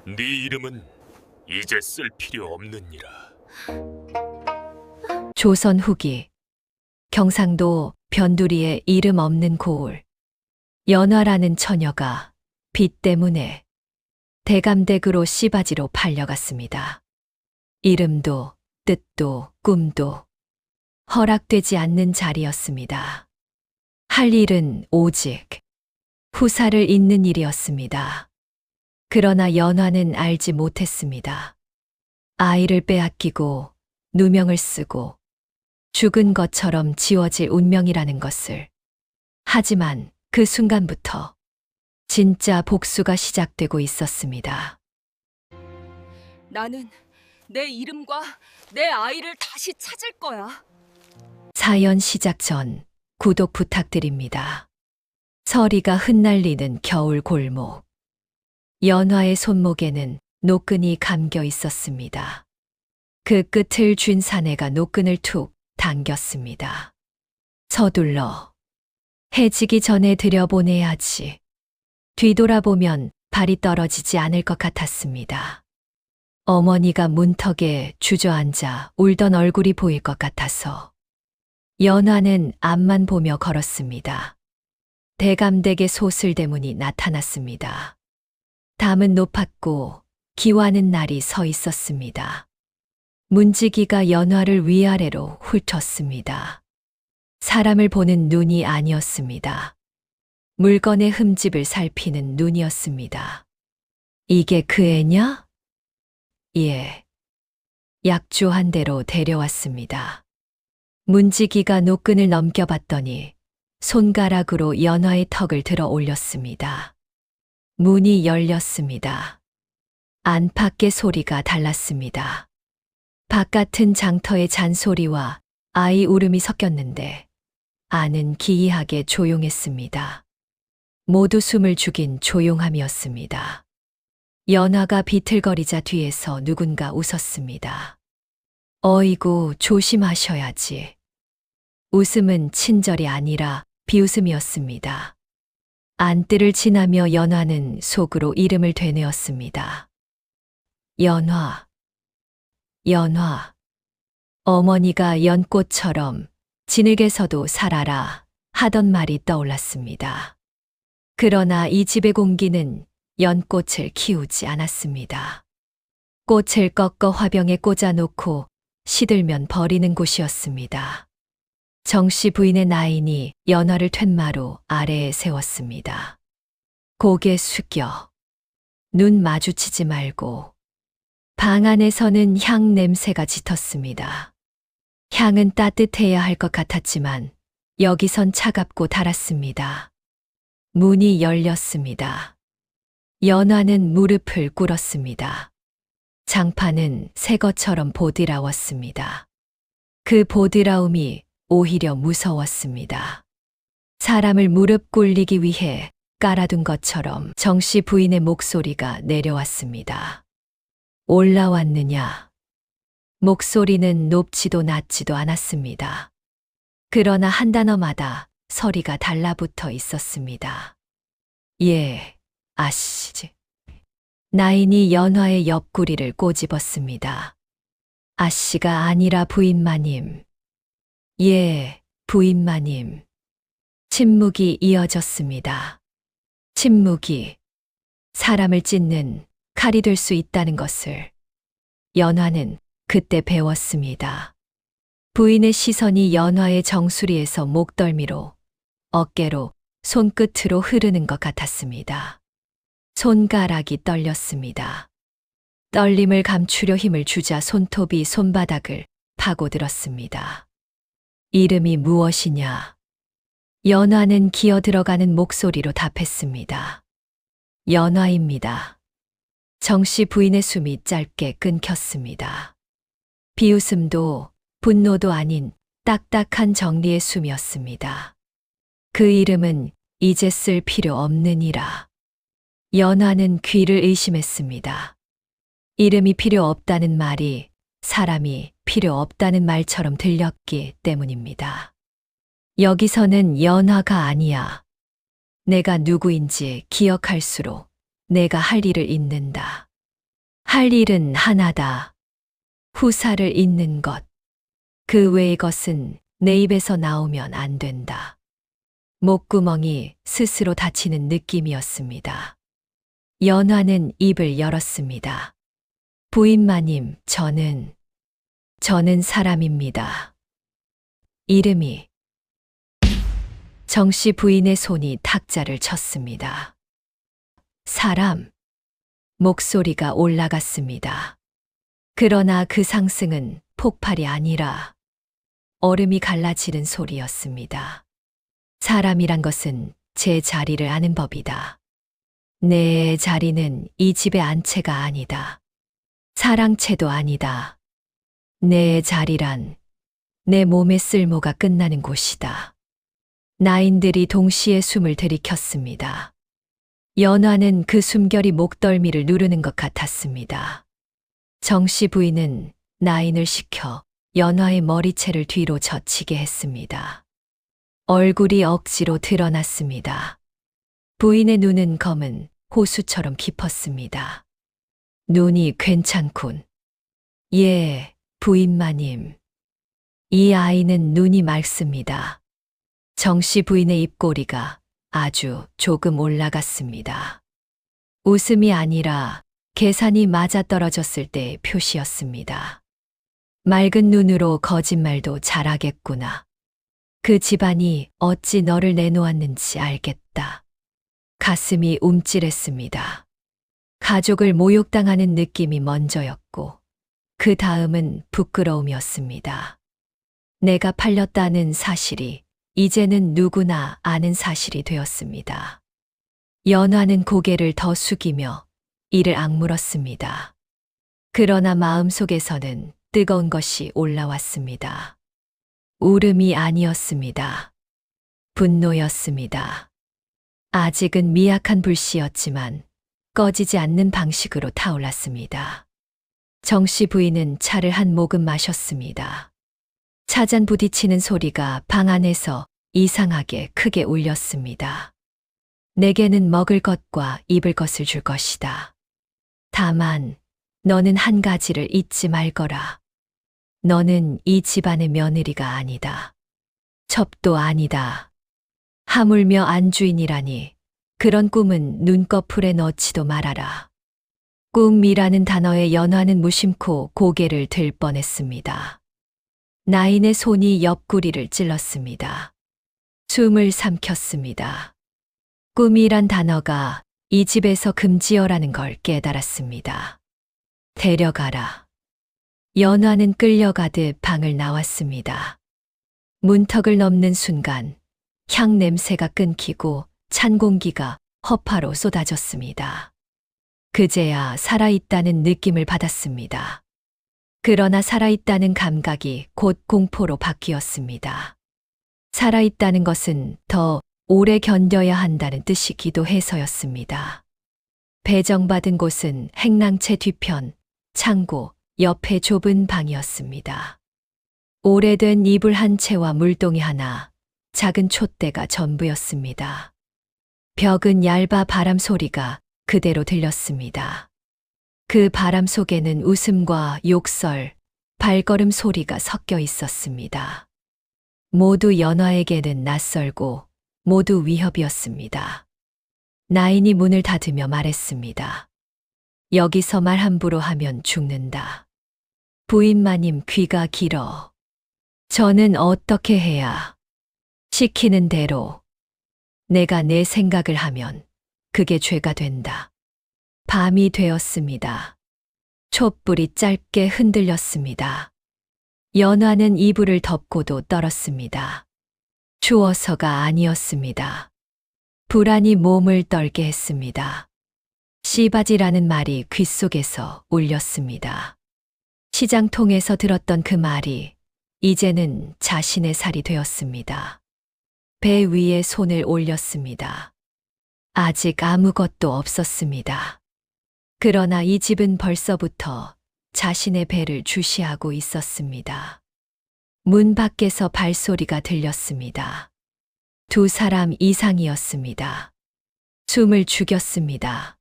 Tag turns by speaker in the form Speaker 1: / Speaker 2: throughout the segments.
Speaker 1: 네 이름은 이제 쓸 필요 없느니라.
Speaker 2: 조선 후기 경상도 변두리의 이름 없는 고을 연화라는 처녀가 빚 때문에 대감댁으로 씨바지로 팔려갔습니다. 이름도 뜻도 꿈도 허락되지 않는 자리였습니다. 할 일은 오직 후사를 잇는 일이었습니다. 그러나 연화는 알지 못했습니다. 아이를 빼앗기고 누명을 쓰고 죽은 것처럼 지워질 운명이라는 것을. 하지만 그 순간부터 진짜 복수가 시작되고 있었습니다.
Speaker 3: 나는 내 이름과 내 아이를 다시 찾을 거야.
Speaker 2: 사연 시작 전 구독 부탁드립니다. 서리가 흩날리는 겨울 골목. 연화의 손목에는 노끈이 감겨 있었습니다. 그 끝을 쥔 사내가 노끈을 툭 당겼습니다. 서둘러 해지기 전에 들여보내야지. 뒤돌아보면 발이 떨어지지 않을 것 같았습니다. 어머니가 문턱에 주저앉아 울던 얼굴이 보일 것 같아서 연화는 앞만 보며 걸었습니다. 대감댁의 소슬대문이 나타났습니다. 담은 높았고 기와는 날이 서 있었습니다. 문지기가 연화를 위아래로 훑었습니다. 사람을 보는 눈이 아니었습니다. 물건의 흠집을 살피는 눈이었습니다. 이게 그 애냐? 예. 약조한 대로 데려왔습니다. 문지기가 노끈을 넘겨봤더니 손가락으로 연화의 턱을 들어 올렸습니다. 문이 열렸습니다. 안팎의 소리가 달랐습니다. 바깥은 장터의 잔소리와 아이 울음이 섞였는데 안은 기이하게 조용했습니다. 모두 숨을 죽인 조용함이었습니다. 연화가 비틀거리자 뒤에서 누군가 웃었습니다. 어이구, 조심하셔야지. 웃음은 친절이 아니라 비웃음이었습니다. 안뜰을 지나며 연화는 속으로 이름을 되뇌었습니다. 연화, 연화. 어머니가 연꽃처럼 진흙에서도 살아라 하던 말이 떠올랐습니다. 그러나 이 집의 공기는 연꽃을 키우지 않았습니다. 꽃을 꺾어 화병에 꽂아놓고 시들면 버리는 곳이었습니다. 정씨 부인의 나인이 연화를 툇마루 아래에 세웠습니다. 고개 숙여 눈 마주치지 말고. 방 안에서는 향 냄새가 짙었습니다. 향은 따뜻해야 할 것 같았지만 여기선 차갑고 달았습니다. 문이 열렸습니다. 연화는 무릎을 꿇었습니다. 장판은 새 것처럼 보드라웠습니다. 그 보드라움이 오히려 무서웠습니다. 사람을 무릎 꿇리기 위해 깔아둔 것처럼 정씨 부인의 목소리가 내려왔습니다. 올라왔느냐? 목소리는 높지도 낮지도 않았습니다. 그러나 한 단어마다 서리가 달라붙어 있었습니다. 예, 아시지. 나인이 연화의 옆구리를 꼬집었습니다. 아씨가 아니라 부인마님. 예, 부인마님. 침묵이 이어졌습니다. 침묵이 사람을 찢는 칼이 될 수 있다는 것을 연화는 그때 배웠습니다. 부인의 시선이 연화의 정수리에서 목덜미로, 어깨로, 손끝으로 흐르는 것 같았습니다. 손가락이 떨렸습니다. 떨림을 감추려 힘을 주자 손톱이 손바닥을 파고들었습니다. 이름이 무엇이냐? 연화는 기어 들어가는 목소리로 답했습니다. 연화입니다. 정씨 부인의 숨이 짧게 끊겼습니다. 비웃음도 분노도 아닌 딱딱한 정리의 숨이었습니다. 그 이름은 이제 쓸 필요 없느니라. 연화는 귀를 의심했습니다. 이름이 필요 없다는 말이 사람이 필요 없다는 말처럼 들렸기 때문입니다. 여기서는 연화가 아니야. 내가 누구인지 기억할수록 내가 할 일을 잊는다. 할 일은 하나다. 후사를 잇는 것. 그 외의 것은 내 입에서 나오면 안 된다. 목구멍이 스스로 닫히는 느낌이었습니다. 연화는 입을 열었습니다. 부인마님, 저는 사람입니다. 이름이. 정씨 부인의 손이 탁자를 쳤습니다. 사람. 목소리가 올라갔습니다. 그러나 그 상승은 폭발이 아니라 얼음이 갈라지는 소리였습니다. 사람이란 것은 제 자리를 아는 법이다. 내 자리는 이 집의 안채가 아니다. 사랑채도 아니다. 내 자리란 내 몸의 쓸모가 끝나는 곳이다. 나인들이 동시에 숨을 들이켰습니다. 연화는 그 숨결이 목덜미를 누르는 것 같았습니다. 정씨 부인은 나인을 시켜 연화의 머리채를 뒤로 젖히게 했습니다. 얼굴이 억지로 드러났습니다. 부인의 눈은 검은 호수처럼 깊었습니다. 눈이 괜찮군. 예, 부인마님. 이 아이는 눈이 맑습니다. 정씨 부인의 입꼬리가 아주 조금 올라갔습니다. 웃음이 아니라 계산이 맞아떨어졌을 때의 표시였습니다. 맑은 눈으로 거짓말도 잘하겠구나. 그 집안이 어찌 너를 내놓았는지 알겠다. 가슴이 움찔했습니다. 가족을 모욕당하는 느낌이 먼저였고, 그 다음은 부끄러움이었습니다. 내가 팔렸다는 사실이 이제는 누구나 아는 사실이 되었습니다. 연화는 고개를 더 숙이며 이를 악물었습니다. 그러나 마음속에서는 뜨거운 것이 올라왔습니다. 울음이 아니었습니다. 분노였습니다. 아직은 미약한 불씨였지만 꺼지지 않는 방식으로 타올랐습니다. 정씨 부인은 차를 한 모금 마셨습니다. 차잔 부딪히는 소리가 방 안에서 이상하게 크게 울렸습니다. 내게는 먹을 것과 입을 것을 줄 것이다. 다만 너는 한 가지를 잊지 말거라. 너는 이 집안의 며느리가 아니다. 첩도 아니다. 하물며 안주인이라니 그런 꿈은 눈꺼풀에 넣지도 말아라. 꿈이라는 단어에 연화는 무심코 고개를 들 뻔했습니다. 나인의 손이 옆구리를 찔렀습니다. 숨을 삼켰습니다. 꿈이란 단어가 이 집에서 금지어라는 걸 깨달았습니다. 데려가라. 연화는 끌려가듯 방을 나왔습니다. 문턱을 넘는 순간 향 냄새가 끊기고 찬 공기가 허파로 쏟아졌습니다. 그제야 살아있다는 느낌을 받았습니다. 그러나 살아있다는 감각이 곧 공포로 바뀌었습니다. 살아있다는 것은 더 오래 견뎌야 한다는 뜻이기도 해서였습니다. 배정받은 곳은 행랑채 뒤편, 창고, 옆에 좁은 방이었습니다. 오래된 이불 한 채와 물동이 하나, 작은 촛대가 전부였습니다. 벽은 얇아 바람 소리가 그대로 들렸습니다. 그 바람 속에는 웃음과 욕설, 발걸음 소리가 섞여 있었습니다. 모두 연화에게는 낯설고 모두 위협이었습니다. 나인이 문을 닫으며 말했습니다. 여기서 말 함부로 하면 죽는다. 부인마님 귀가 길어. 저는 어떻게 해야? 시키는 대로. 내가 내 생각을 하면 그게 죄가 된다. 밤이 되었습니다. 촛불이 짧게 흔들렸습니다. 연화는 이불을 덮고도 떨었습니다. 추워서가 아니었습니다. 불안이 몸을 떨게 했습니다. 씨바지라는 말이 귓속에서 울렸습니다. 시장통에서 들었던 그 말이 이제는 자신의 살이 되었습니다. 배 위에 손을 올렸습니다. 아직 아무것도 없었습니다. 그러나 이 집은 벌써부터 자신의 배를 주시하고 있었습니다. 문 밖에서 발소리가 들렸습니다. 두 사람 이상이었습니다. 숨을 죽였습니다.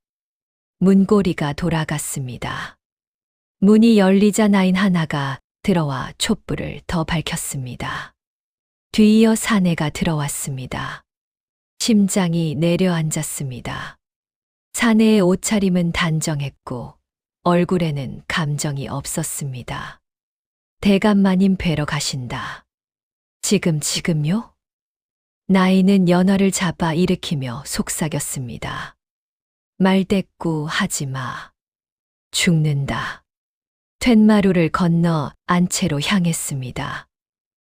Speaker 2: 문고리가 돌아갔습니다. 문이 열리자 나인 하나가 들어와 촛불을 더 밝혔습니다. 뒤이어 사내가 들어왔습니다. 심장이 내려앉았습니다. 사내의 옷차림은 단정했고 얼굴에는 감정이 없었습니다. 대감마님 뵈러 가신다. 지금요? 나이는 연화를 잡아 일으키며 속삭였습니다. 말대꾸 하지 마. 죽는다. 툇마루를 건너 안채로 향했습니다.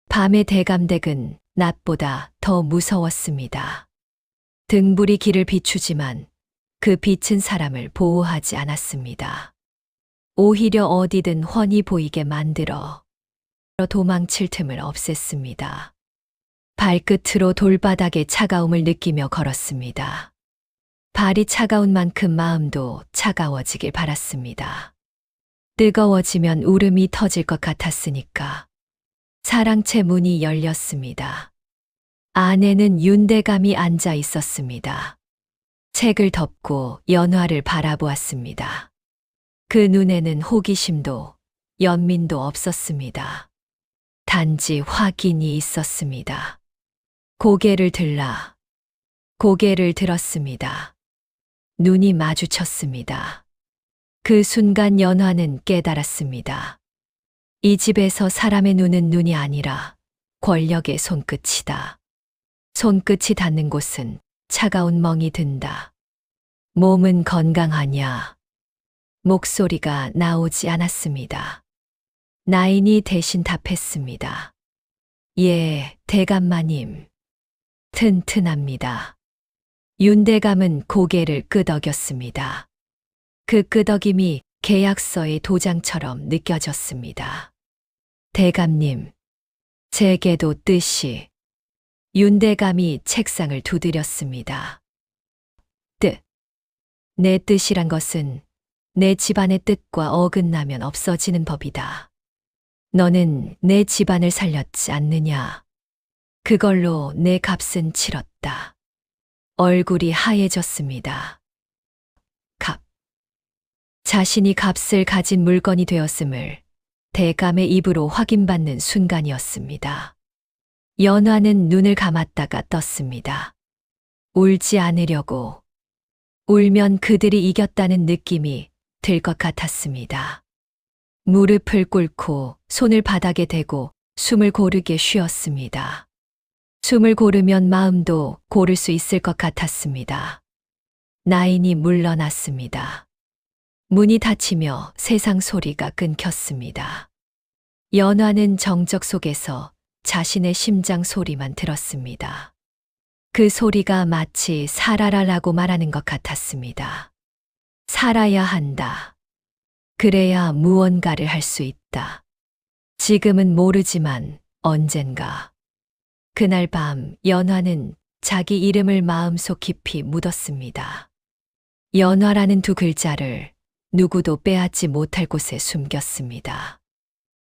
Speaker 2: 밤의 대감댁은 낮보다 더 무서웠습니다. 등불이 길을 비추지만 그 빛은 사람을 보호하지 않았습니다. 오히려 어디든 훤히 보이게 만들어 도망칠 틈을 없앴습니다. 발끝으로 돌바닥의 차가움을 느끼며 걸었습니다. 발이 차가운 만큼 마음도 차가워지길 바랐습니다. 뜨거워지면 울음이 터질 것 같았으니까. 사랑채 문이 열렸습니다. 안에는 윤대감이 앉아 있었습니다. 책을 덮고 연화를 바라보았습니다. 그 눈에는 호기심도 연민도 없었습니다. 단지 확인이 있었습니다. 고개를 들었습니다. 눈이 마주쳤습니다. 그 순간 연화는 깨달았습니다. 이 집에서 사람의 눈은 눈이 아니라 권력의 손끝이다. 손끝이 닿는 곳은 차가운 멍이 든다. 몸은 건강하냐? 목소리가 나오지 않았습니다. 나인이 대신 답했습니다. 예, 대감마님. 튼튼합니다. 윤대감은 고개를 끄덕였습니다. 그 끄덕임이 계약서의 도장처럼 느껴졌습니다. 대감님, 제게도 뜻이. 윤대감이 책상을 두드렸습니다. 뜻. 내 뜻이란 것은 내 집안의 뜻과 어긋나면 없어지는 법이다. 너는 내 집안을 살렸지 않느냐. 그걸로 내 값은 치렀다. 얼굴이 하얘졌습니다. 값. 자신이 값을 가진 물건이 되었음을 대감의 입으로 확인받는 순간이었습니다. 연화는 눈을 감았다가 떴습니다. 울지 않으려고. 울면 그들이 이겼다는 느낌이 들 것 같았습니다. 무릎을 꿇고 손을 바닥에 대고 숨을 고르게 쉬었습니다. 숨을 고르면 마음도 고를 수 있을 것 같았습니다. 나인이 물러났습니다. 문이 닫히며 세상 소리가 끊겼습니다. 연화는 정적 속에서 자신의 심장 소리만 들었습니다. 그 소리가 마치 살아라라고 말하는 것 같았습니다. 살아야 한다. 그래야 무언가를 할 수 있다. 지금은 모르지만 언젠가. 그날 밤 연화는 자기 이름을 마음속 깊이 묻었습니다. 연화라는 두 글자를 누구도 빼앗지 못할 곳에 숨겼습니다.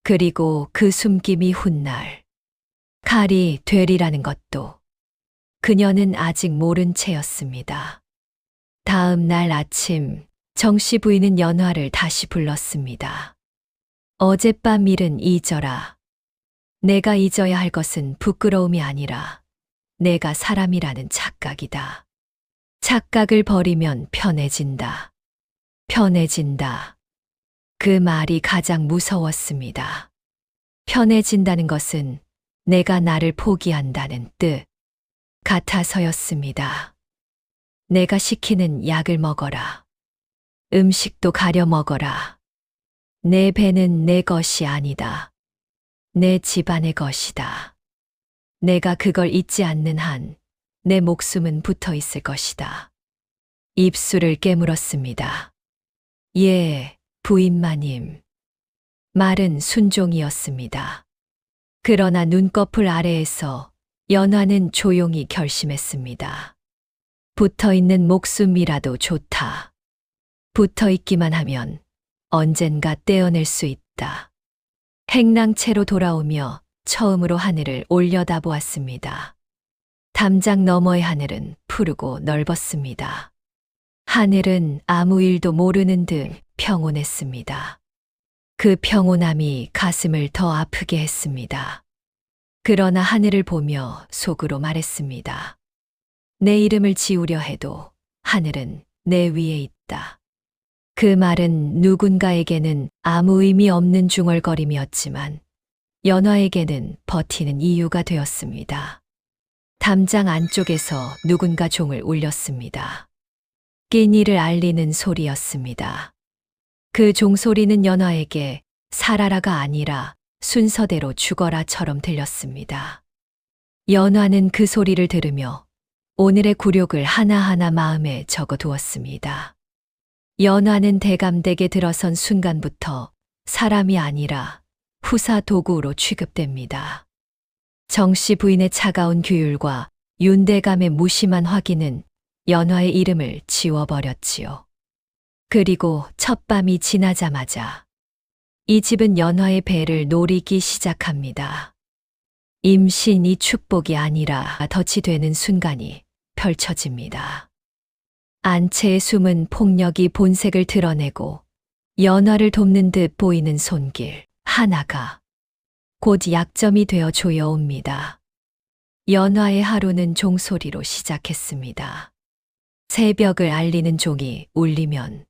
Speaker 2: 그리고 그 숨김이 훗날 칼이 되리라는 것도 그녀는 아직 모른 채였습니다. 다음 날 아침 정씨 부인은 연화를 다시 불렀습니다. 어젯밤 일은 잊어라. 내가 잊어야 할 것은 부끄러움이 아니라 내가 사람이라는 착각이다. 착각을 버리면 편해진다. 편해진다. 그 말이 가장 무서웠습니다. 편해진다는 것은 내가 나를 포기한다는 뜻 같아서였습니다. 내가 시키는 약을 먹어라. 음식도 가려 먹어라. 내 배는 내 것이 아니다. 내 집안의 것이다. 내가 그걸 잊지 않는 한 내 목숨은 붙어 있을 것이다. 입술을 깨물었습니다. 예, 부인마님. 말은 순종이었습니다. 그러나 눈꺼풀 아래에서 연화는 조용히 결심했습니다. 붙어있는 목숨이라도 좋다. 붙어있기만 하면 언젠가 떼어낼 수 있다. 행랑채로 돌아오며 처음으로 하늘을 올려다보았습니다. 담장 너머의 하늘은 푸르고 넓었습니다. 하늘은 아무 일도 모르는 듯 평온했습니다. 그 평온함이 가슴을 더 아프게 했습니다. 그러나 하늘을 보며 속으로 말했습니다. 내 이름을 지우려 해도 하늘은 내 위에 있다. 그 말은 누군가에게는 아무 의미 없는 중얼거림이었지만 연화에게는 버티는 이유가 되었습니다. 담장 안쪽에서 누군가 종을 울렸습니다. 끼니를 알리는 소리였습니다. 그 종소리는 연화에게 살아라가 아니라 순서대로 죽어라처럼 들렸습니다. 연화는 그 소리를 들으며 오늘의 굴욕을 하나하나 마음에 적어두었습니다. 연화는 대감댁에 들어선 순간부터 사람이 아니라 후사 도구로 취급됩니다. 정씨 부인의 차가운 규율과 윤대감의 무심한 확인은 연화의 이름을 지워버렸지요. 그리고 첫 밤이 지나자마자 이 집은 연화의 배를 노리기 시작합니다. 임신이 축복이 아니라 덫이 되는 순간이 펼쳐집니다. 안채의 숨은 폭력이 본색을 드러내고 연화를 돕는 듯 보이는 손길 하나가 곧 약점이 되어 조여옵니다. 연화의 하루는 종소리로 시작했습니다. 새벽을 알리는 종이 울리면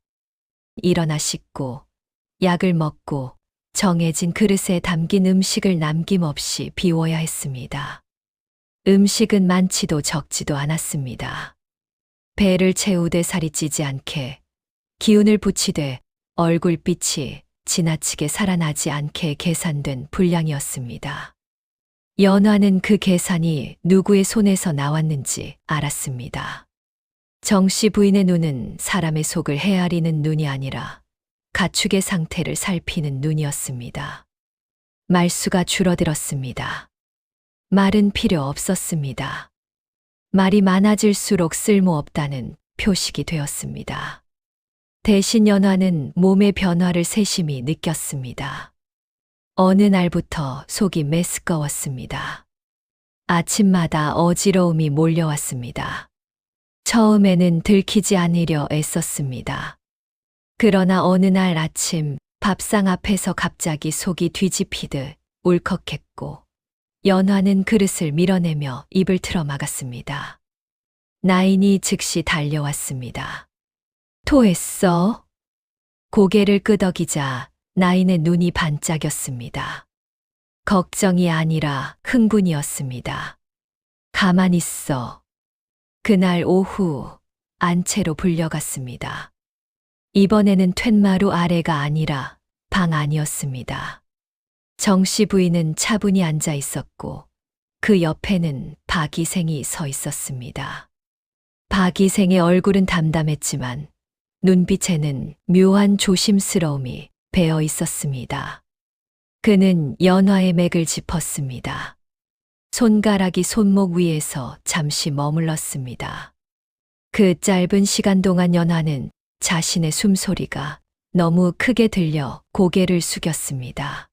Speaker 2: 일어나 씻고 약을 먹고 정해진 그릇에 담긴 음식을 남김없이 비워야 했습니다. 음식은 많지도 적지도 않았습니다. 배를 채우되 살이 찌지 않게, 기운을 붙이되 얼굴빛이 지나치게 살아나지 않게 계산된 분량이었습니다. 연화는 그 계산이 누구의 손에서 나왔는지 알았습니다. 정씨 부인의 눈은 사람의 속을 헤아리는 눈이 아니라 가축의 상태를 살피는 눈이었습니다. 말수가 줄어들었습니다. 말은 필요 없었습니다. 말이 많아질수록 쓸모없다는 표식이 되었습니다. 대신 연화는 몸의 변화를 세심히 느꼈습니다. 어느 날부터 속이 메스꺼웠습니다. 아침마다 어지러움이 몰려왔습니다. 처음에는 들키지 않으려 애썼습니다. 그러나 어느 날 아침 밥상 앞에서 갑자기 속이 뒤집히듯 울컥했고 연화는 그릇을 밀어내며 입을 틀어 막았습니다. 나인이 즉시 달려왔습니다. 토했어? 고개를 끄덕이자 나인의 눈이 반짝였습니다. 걱정이 아니라 흥분이었습니다. 가만히 있어. 그날 오후 안채로 불려갔습니다. 이번에는 툇마루 아래가 아니라 방 안이었습니다. 정씨 부인은 차분히 앉아 있었고 그 옆에는 박이생이 서 있었습니다. 박이생의 얼굴은 담담했지만 눈빛에는 묘한 조심스러움이 배어 있었습니다. 그는 연화의 맥을 짚었습니다. 손가락이 손목 위에서 잠시 머물렀습니다. 그 짧은 시간 동안 연화는 자신의 숨소리가 너무 크게 들려 고개를 숙였습니다.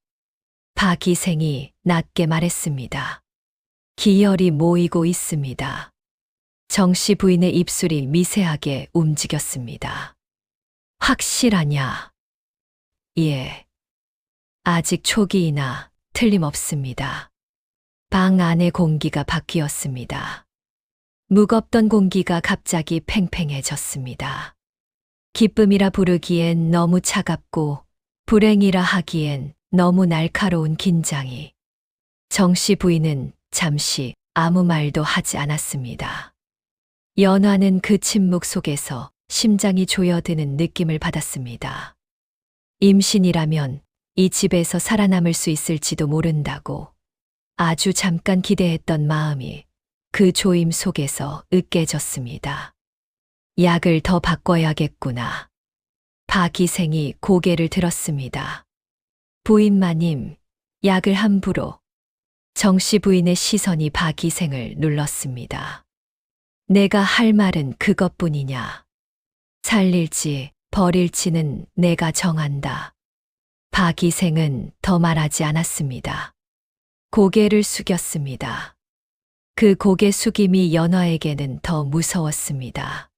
Speaker 2: 박이생이 낮게 말했습니다. 기혈이 모이고 있습니다. 정씨 부인의 입술이 미세하게 움직였습니다. 확실하냐? 예. 아직 초기이나 틀림없습니다. 방 안의 공기가 바뀌었습니다. 무겁던 공기가 갑자기 팽팽해졌습니다. 기쁨이라 부르기엔 너무 차갑고 불행이라 하기엔 너무 날카로운 긴장이. 정씨 부인은 잠시 아무 말도 하지 않았습니다. 연화는 그 침묵 속에서 심장이 조여드는 느낌을 받았습니다. 임신이라면 이 집에서 살아남을 수 있을지도 모른다고 아주 잠깐 기대했던 마음이 그 조임 속에서 으깨졌습니다. 약을 더 바꿔야겠구나. 박이생이 고개를 들었습니다. 부인마님, 약을 함부로. 정씨 부인의 시선이 박이생을 눌렀습니다. 내가 할 말은 그것뿐이냐. 살릴지 버릴지는 내가 정한다. 박이생은 더 말하지 않았습니다. 고개를 숙였습니다. 그 고개 숙임이 연화에게는 더 무서웠습니다.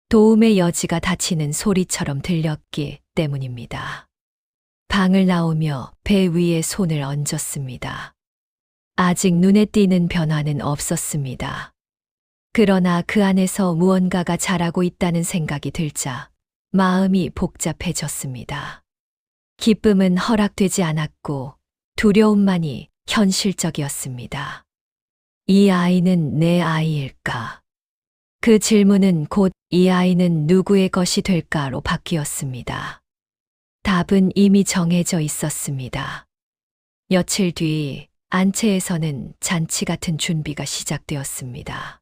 Speaker 2: 도움의 여지가 닫히는 소리처럼 들렸기 때문입니다. 방을 나오며 배 위에 손을 얹었습니다. 아직 눈에 띄는 변화는 없었습니다. 그러나 그 안에서 무언가가 자라고 있다는 생각이 들자 마음이 복잡해졌습니다. 기쁨은 허락되지 않았고 두려움만이 현실적이었습니다. 이 아이는 내 아이일까? 그 질문은 곧 이 아이는 누구의 것이 될까로 바뀌었습니다. 답은 이미 정해져 있었습니다. 며칠 뒤 안채에서는 잔치 같은 준비가 시작되었습니다.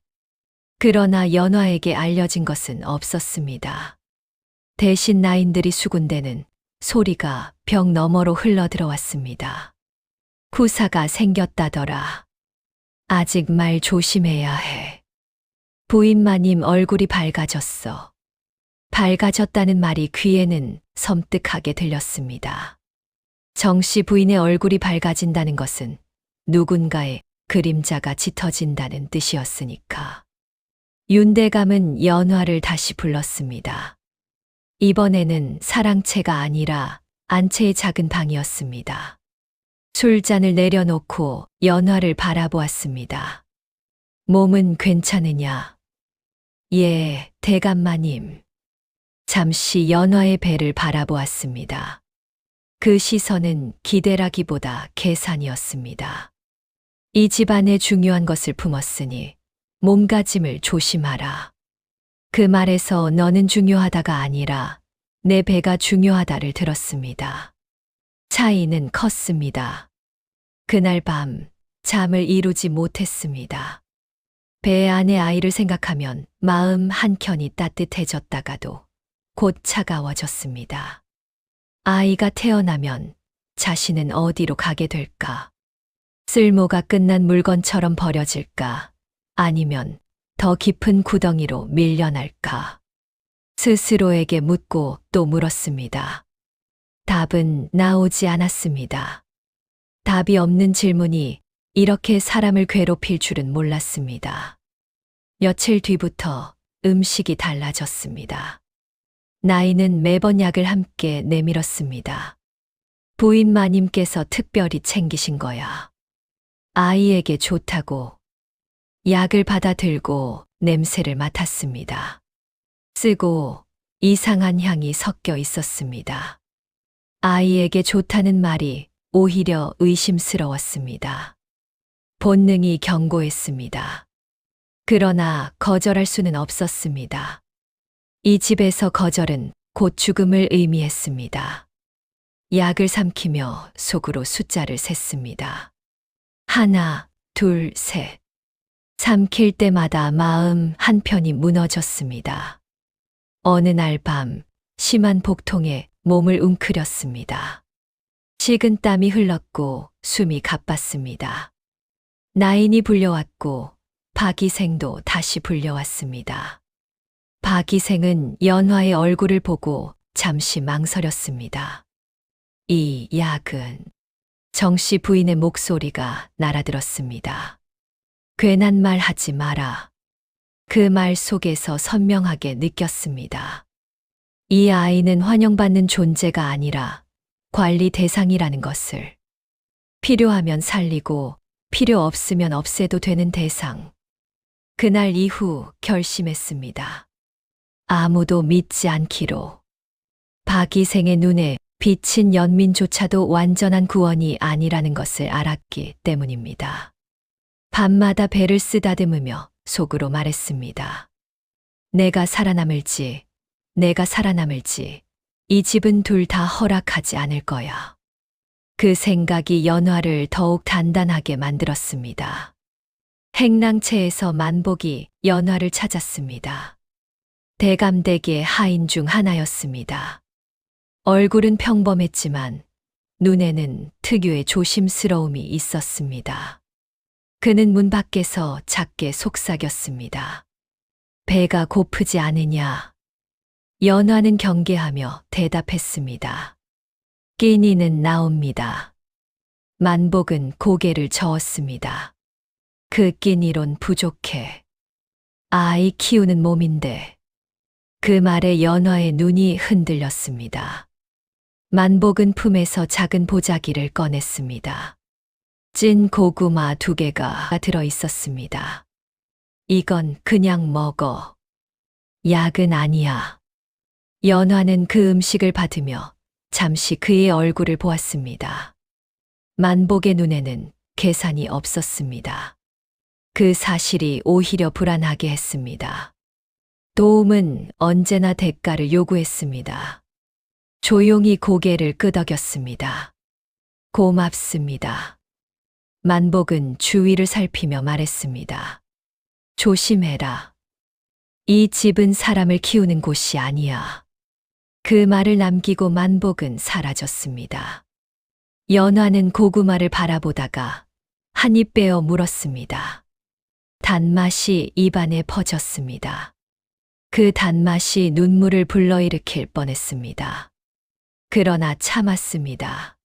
Speaker 2: 그러나 연화에게 알려진 것은 없었습니다. 대신 나인들이 수군대는 소리가 벽 너머로 흘러 들어왔습니다. 구사가 생겼다더라. 아직 말 조심해야 해. 부인마님 얼굴이 밝아졌어. 밝아졌다는 말이 귀에는 섬뜩하게 들렸습니다. 정씨 부인의 얼굴이 밝아진다는 것은 누군가의 그림자가 짙어진다는 뜻이었으니까. 윤대감은 연화를 다시 불렀습니다. 이번에는 사랑채가 아니라 안채의 작은 방이었습니다. 술잔을 내려놓고 연화를 바라보았습니다. 몸은 괜찮으냐? 예, 대감마님. 잠시 연화의 배를 바라보았습니다. 그 시선은 기대라기보다 계산이었습니다. 이 집안에 중요한 것을 품었으니 몸가짐을 조심하라. 그 말에서 너는 중요하다가 아니라 내 배가 중요하다를 들었습니다. 차이는 컸습니다. 그날 밤 잠을 이루지 못했습니다. 배 안의 아이를 생각하면 마음 한켠이 따뜻해졌다가도 곧 차가워졌습니다. 아이가 태어나면 자신은 어디로 가게 될까? 쓸모가 끝난 물건처럼 버려질까? 아니면 더 깊은 구덩이로 밀려날까? 스스로에게 묻고 또 물었습니다. 답은 나오지 않았습니다. 답이 없는 질문이 이렇게 사람을 괴롭힐 줄은 몰랐습니다. 며칠 뒤부터 음식이 달라졌습니다. 나이는 매번 약을 함께 내밀었습니다. 부인 마님께서 특별히 챙기신 거야. 아이에게 좋다고. 약을 받아 들고 냄새를 맡았습니다. 쓰고 이상한 향이 섞여 있었습니다. 아이에게 좋다는 말이 오히려 의심스러웠습니다. 본능이 경고했습니다. 그러나 거절할 수는 없었습니다. 이 집에서 거절은 곧 죽음을 의미했습니다. 약을 삼키며 속으로 숫자를 셌습니다. 하나, 둘, 셋. 삼킬 때마다 마음 한편이 무너졌습니다. 어느 날 밤 심한 복통에 몸을 웅크렸습니다. 식은 땀이 흘렀고 숨이 가빴습니다. 나인이 불려왔고 박이생도 다시 불려왔습니다. 박이생은 연화의 얼굴을 보고 잠시 망설였습니다. 이 약은 정씨 부인의 목소리가 날아들었습니다. 괜한 말 하지 마라. 그 말 속에서 선명하게 느꼈습니다. 이 아이는 환영받는 존재가 아니라 관리 대상이라는 것을. 필요하면 살리고 필요 없으면 없애도 되는 대상. 그날 이후 결심했습니다. 아무도 믿지 않기로. 박이생의 눈에 비친 연민조차도 완전한 구원이 아니라는 것을 알았기 때문입니다. 밤마다 배를 쓰다듬으며 속으로 말했습니다. 내가 살아남을지 이 집은 둘 다 허락하지 않을 거야. 그 생각이 연화를 더욱 단단하게 만들었습니다. 행랑채에서 만복이 연화를 찾았습니다. 대감댁의 하인 중 하나였습니다. 얼굴은 평범했지만 눈에는 특유의 조심스러움이 있었습니다. 그는 문 밖에서 작게 속삭였습니다. 배가 고프지 않으냐? 연화는 경계하며 대답했습니다. 끼니는 나옵니다. 만복은 고개를 저었습니다. 그 끼니론 부족해. 아이 키우는 몸인데. 그 말에 연화의 눈이 흔들렸습니다. 만복은 품에서 작은 보자기를 꺼냈습니다. 찐 고구마 2개가 들어 있었습니다. 이건 그냥 먹어. 약은 아니야. 연화는 그 음식을 받으며 잠시 그의 얼굴을 보았습니다. 만복의 눈에는 계산이 없었습니다. 그 사실이 오히려 불안하게 했습니다. 도움은 언제나 대가를 요구했습니다. 조용히 고개를 끄덕였습니다. 고맙습니다. 만복은 주위를 살피며 말했습니다. 조심해라. 이 집은 사람을 키우는 곳이 아니야. 그 말을 남기고 만복은 사라졌습니다. 연화는 고구마를 바라보다가 한 입 빼어 물었습니다. 단맛이 입안에 퍼졌습니다. 그 단맛이 눈물을 불러일으킬 뻔했습니다. 그러나 참았습니다.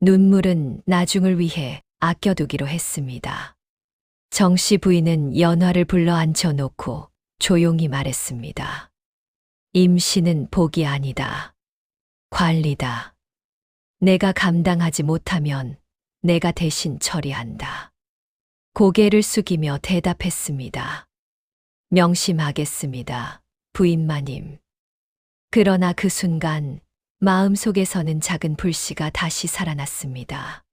Speaker 2: 눈물은 나중을 위해 아껴두기로 했습니다. 정씨 부인은 연화를 불러 앉혀놓고 조용히 말했습니다. 임신은 복이 아니다. 관리다. 내가 감당하지 못하면 내가 대신 처리한다. 고개를 숙이며 대답했습니다. 명심하겠습니다, 부인마님. 그러나 그 순간 마음속에서는 작은 불씨가 다시 살아났습니다.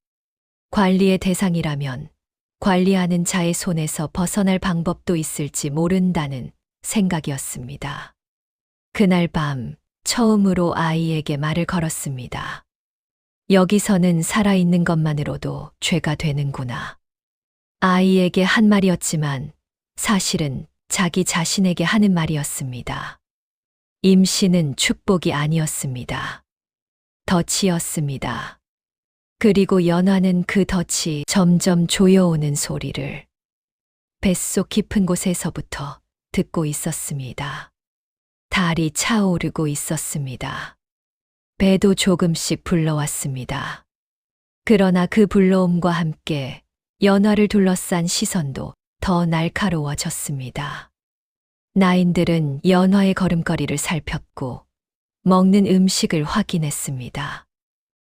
Speaker 2: 관리의 대상이라면 관리하는 자의 손에서 벗어날 방법도 있을지 모른다는 생각이었습니다. 그날 밤 처음으로 아이에게 말을 걸었습니다. 여기서는 살아있는 것만으로도 죄가 되는구나. 아이에게 한 말이었지만 사실은 자기 자신에게 하는 말이었습니다. 임신은 축복이 아니었습니다. 덫이었습니다. 그리고 연화는 그 덫이 점점 조여오는 소리를 뱃속 깊은 곳에서부터 듣고 있었습니다. 달이 차오르고 있었습니다. 배도 조금씩 불러왔습니다. 그러나 그 불러옴과 함께 연화를 둘러싼 시선도 더 날카로워졌습니다. 나인들은 연화의 걸음걸이를 살폈고 먹는 음식을 확인했습니다.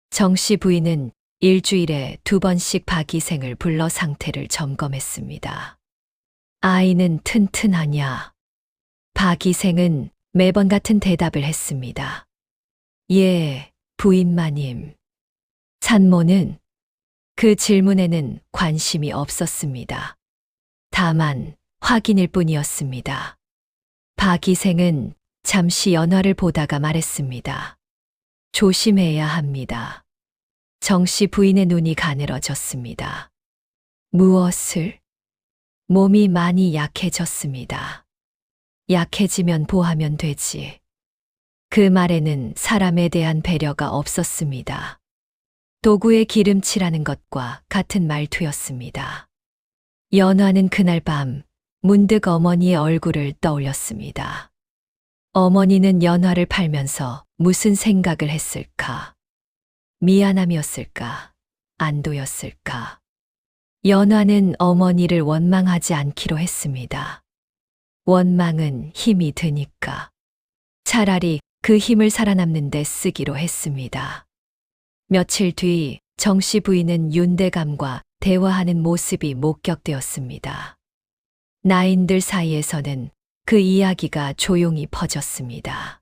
Speaker 2: 정씨 부인은 일주일에 2번씩 박이생을 불러 상태를 점검했습니다. 아이는 튼튼하냐? 박이생은 매번 같은 대답을 했습니다. 예, 부인마님. 산모는 그 질문에는 관심이 없었습니다. 다만 확인일 뿐이었습니다. 박이생은 잠시 연화를 보다가 말했습니다. 조심해야 합니다. 정씨 부인의 눈이 가늘어졌습니다. 무엇을? 몸이 많이 약해졌습니다. 약해지면 보하면 되지. 그 말에는 사람에 대한 배려가 없었습니다. 도구에 기름칠하는 것과 같은 말투였습니다. 연화는 그날 밤 문득 어머니의 얼굴을 떠올렸습니다. 어머니는 연화를 팔면서 무슨 생각을 했을까? 미안함이었을까? 안도였을까? 연화는 어머니를 원망하지 않기로 했습니다. 원망은 힘이 드니까. 차라리 그 힘을 살아남는 데 쓰기로 했습니다. 며칠 뒤 정씨 부인은 윤대감과 대화하는 모습이 목격되었습니다. 나인들 사이에서는 그 이야기가 조용히 퍼졌습니다.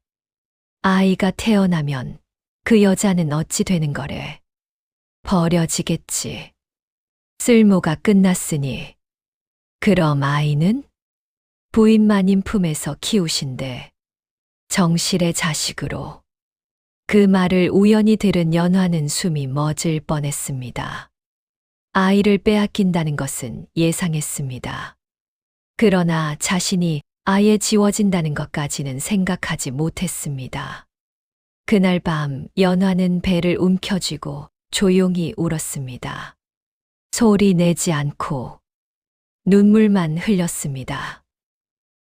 Speaker 2: 아이가 태어나면 그 여자는 어찌 되는 거래? 버려지겠지. 쓸모가 끝났으니. 그럼 아이는? 부인마님 품에서 키우신대. 정실의 자식으로. 그 말을 우연히 들은 연화는 숨이 멎을 뻔했습니다. 아이를 빼앗긴다는 것은 예상했습니다. 그러나 자신이 아예 지워진다는 것까지는 생각하지 못했습니다. 그날 밤 연화는 배를 움켜쥐고 조용히 울었습니다. 소리 내지 않고 눈물만 흘렸습니다.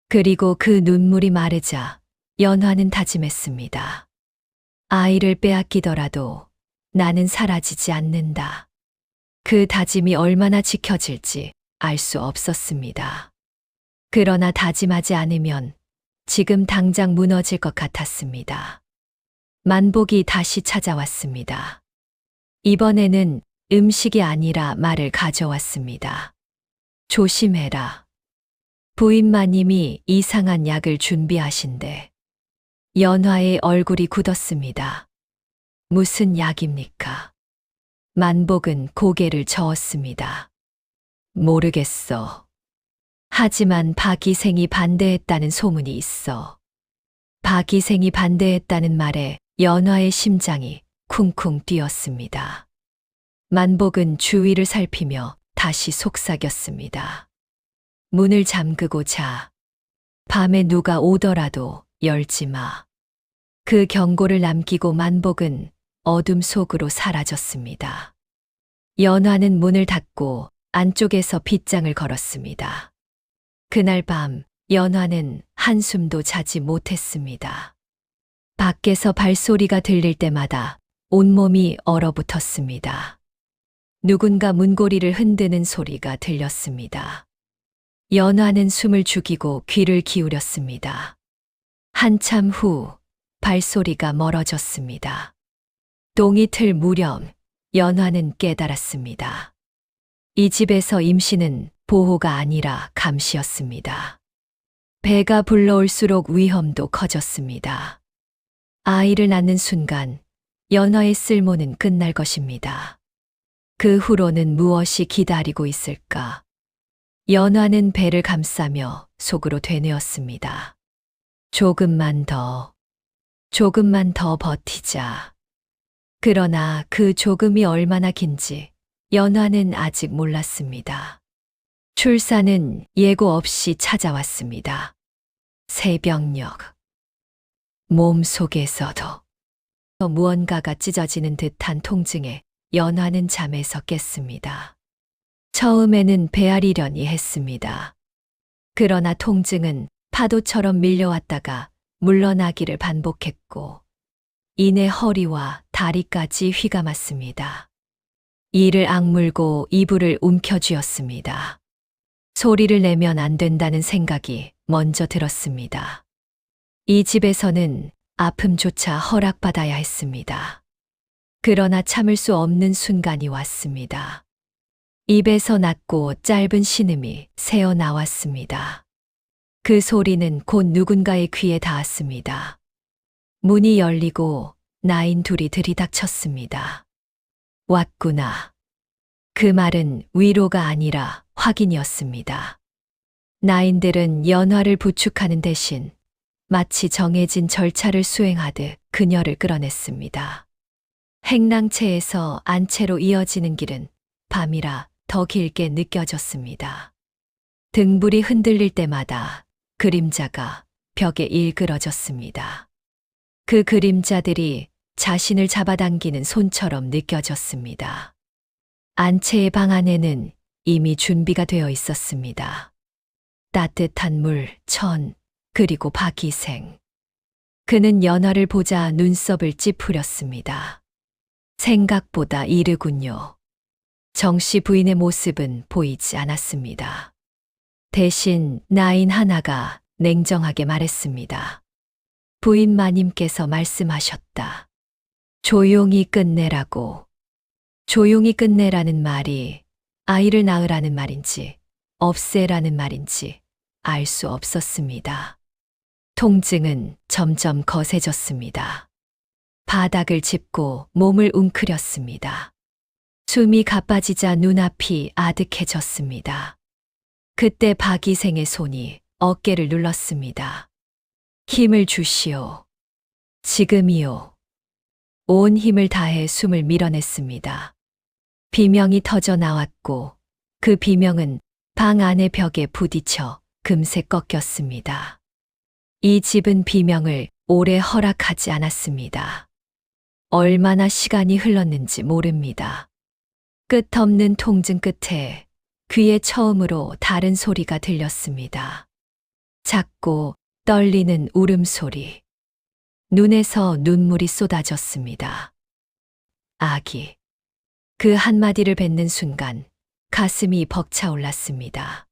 Speaker 2: 그리고 그 눈물이 마르자 연화는 다짐했습니다. 아이를 빼앗기더라도 나는 사라지지 않는다. 그 다짐이 얼마나 지켜질지 알 수 없었습니다. 그러나 다짐하지 않으면 지금 당장 무너질 것 같았습니다. 만복이 다시 찾아왔습니다. 이번에는 음식이 아니라 말을 가져왔습니다. 조심해라. 부인 마님이 이상한 약을 준비하신대. 연화의 얼굴이 굳었습니다. 무슨 약입니까? 만복은 고개를 저었습니다. 모르겠어. 하지만 박이생이 반대했다는 소문이 있어. 박이생이 반대했다는 말에 연화의 심장이 쿵쿵 뛰었습니다. 만복은 주위를 살피며 다시 속삭였습니다. 문을 잠그고 자. 밤에 누가 오더라도 열지 마. 그 경고를 남기고 만복은 어둠 속으로 사라졌습니다. 연화는 문을 닫고 안쪽에서 빗장을 걸었습니다. 그날 밤 연화는 한숨도 자지 못했습니다. 밖에서 발소리가 들릴 때마다 온몸이 얼어붙었습니다. 누군가 문고리를 흔드는 소리가 들렸습니다. 연화는 숨을 죽이고 귀를 기울였습니다. 한참 후 발소리가 멀어졌습니다. 동이 틀 무렵 연화는 깨달았습니다. 이 집에서 임신은 보호가 아니라 감시였습니다. 배가 불러올수록 위험도 커졌습니다. 아이를 낳는 순간 연화의 쓸모는 끝날 것입니다. 그 후로는 무엇이 기다리고 있을까? 연화는 배를 감싸며 속으로 되뇌었습니다. 조금만 더 버티자. 그러나 그 조금이 얼마나 긴지 연화는 아직 몰랐습니다. 출산은 예고 없이 찾아왔습니다. 새벽녘. 몸속에서도 무언가가 찢어지는 듯한 통증에 연화는 잠에서 깼습니다. 처음에는 배앓이려니 했습니다. 그러나 통증은 파도처럼 밀려왔다가 물러나기를 반복했고 이내 허리와 다리까지 휘감았습니다. 이를 악물고 이불을 움켜쥐었습니다. 소리를 내면 안 된다는 생각이 먼저 들었습니다. 이 집에서는 아픔조차 허락받아야 했습니다. 그러나 참을 수 없는 순간이 왔습니다. 입에서 낮고 짧은 신음이 새어 나왔습니다. 그 소리는 곧 누군가의 귀에 닿았습니다. 문이 열리고 나인 둘이 들이닥쳤습니다. 왔구나. 그 말은 위로가 아니라 확인이었습니다. 나인들은 연화를 부축하는 대신 마치 정해진 절차를 수행하듯 그녀를 끌어냈습니다. 행랑채에서 안채로 이어지는 길은 밤이라 더 길게 느껴졌습니다. 등불이 흔들릴 때마다 그림자가 벽에 일그러졌습니다. 그 그림자들이 자신을 잡아당기는 손처럼 느껴졌습니다. 안채의 방 안에는 이미 준비가 되어 있었습니다. 따뜻한 물, 천, 그리고 박이생. 그는 연화를 보자 눈썹을 찌푸렸습니다. 생각보다 이르군요. 정씨 부인의 모습은 보이지 않았습니다. 대신 나인 하나가 냉정하게 말했습니다. 부인 마님께서 말씀하셨다. 조용히 끝내라고. 조용히 끝내라는 말이 아이를 낳으라는 말인지 없애라는 말인지 알 수 없었습니다. 통증은 점점 거세졌습니다. 바닥을 짚고 몸을 웅크렸습니다. 숨이 가빠지자 눈앞이 아득해졌습니다. 그때 박이생의 손이 어깨를 눌렀습니다. 힘을 주시오. 지금이요. 온 힘을 다해 숨을 밀어냈습니다. 비명이 터져 나왔고 그 비명은 방 안의 벽에 부딪혀 금세 꺾였습니다. 이 집은 비명을 오래 허락하지 않았습니다. 얼마나 시간이 흘렀는지 모릅니다. 끝없는 통증 끝에 귀에 처음으로 다른 소리가 들렸습니다. 작고 떨리는 울음소리. 눈에서 눈물이 쏟아졌습니다. 아기. 그 한마디를 뱉는 순간 가슴이 벅차올랐습니다.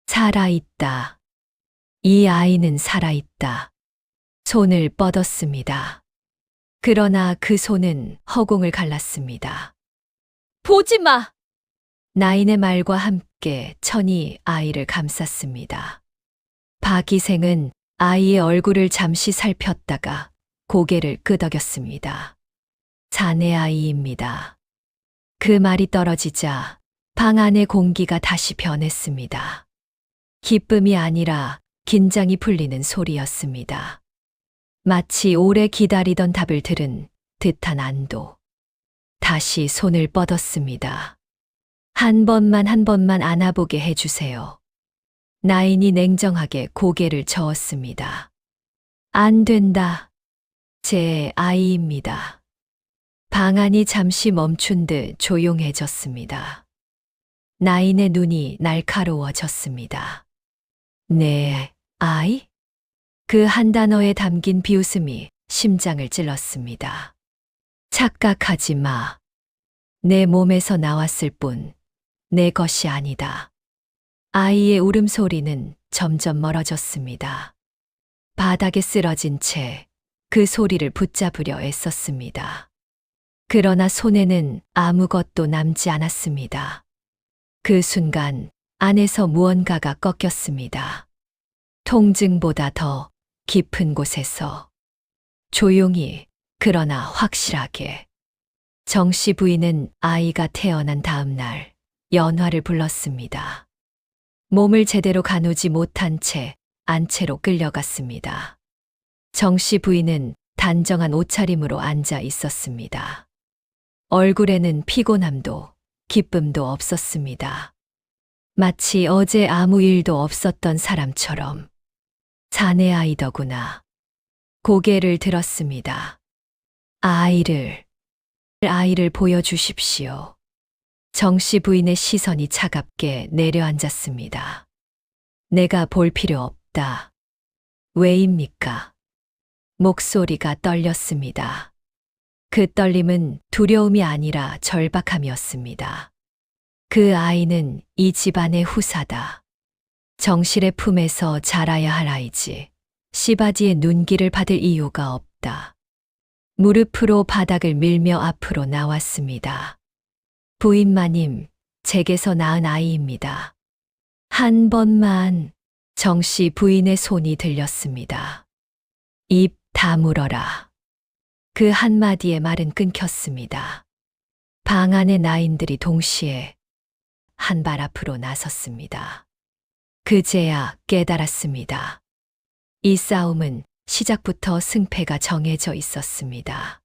Speaker 2: 살아있다. 이 아이는 살아있다. 손을 뻗었습니다. 그러나 그 손은 허공을 갈랐습니다. 보지 마! 나인의 말과 함께 천이 아이를 감쌌습니다. 박이생은 아이의 얼굴을 잠시 살폈다가 고개를 끄덕였습니다. 자네 아이입니다. 그 말이 떨어지자 방 안의 공기가 다시 변했습니다. 기쁨이 아니라 긴장이 풀리는 소리였습니다. 마치 오래 기다리던 답을 들은 듯한 안도. 다시 손을 뻗었습니다. 한 번만 안아보게 해주세요. 나인이 냉정하게 고개를 저었습니다. 안 된다. 제 아이입니다. 방 안이 잠시 멈춘 듯 조용해졌습니다. 나인의 눈이 날카로워졌습니다. 네, 아이? 그 한 단어에 담긴 비웃음이 심장을 찔렀습니다. 착각하지 마. 내 몸에서 나왔을 뿐 내 것이 아니다. 아이의 울음소리는 점점 멀어졌습니다. 바닥에 쓰러진 채 그 소리를 붙잡으려 애썼습니다. 그러나 손에는 아무것도 남지 않았습니다. 그 순간 안에서 무언가가 꺾였습니다. 통증보다 더 깊은 곳에서 조용히 그러나 확실하게 정씨 부인은 아이가 태어난 다음 날 연화를 불렀습니다. 몸을 제대로 가누지 못한 채 안채로 끌려갔습니다. 정씨 부인은 단정한 옷차림으로 앉아 있었습니다. 얼굴에는 피곤함도 기쁨도 없었습니다. 마치 어제 아무 일도 없었던 사람처럼. 자네 아이더구나. 고개를 들었습니다. 아이를 보여주십시오. 정씨 부인의 시선이 차갑게 내려앉았습니다. 내가 볼 필요 없다. 왜입니까? 목소리가 떨렸습니다. 그 떨림은 두려움이 아니라 절박함이었습니다. 그 아이는 이 집안의 후사다. 정실의 품에서 자라야 할 아이지. 시바지의 눈길을 받을 이유가 없다. 무릎으로 바닥을 밀며 앞으로 나왔습니다. 부인마님, 제게서 낳은 아이입니다. 한 번만. 정씨 부인의 손이 들렸습니다. 입 다물어라. 그 한마디의 말은 끊겼습니다. 방 안의 나인들이 동시에 한 발 앞으로 나섰습니다. 그제야 깨달았습니다. 이 싸움은 시작부터 승패가 정해져 있었습니다.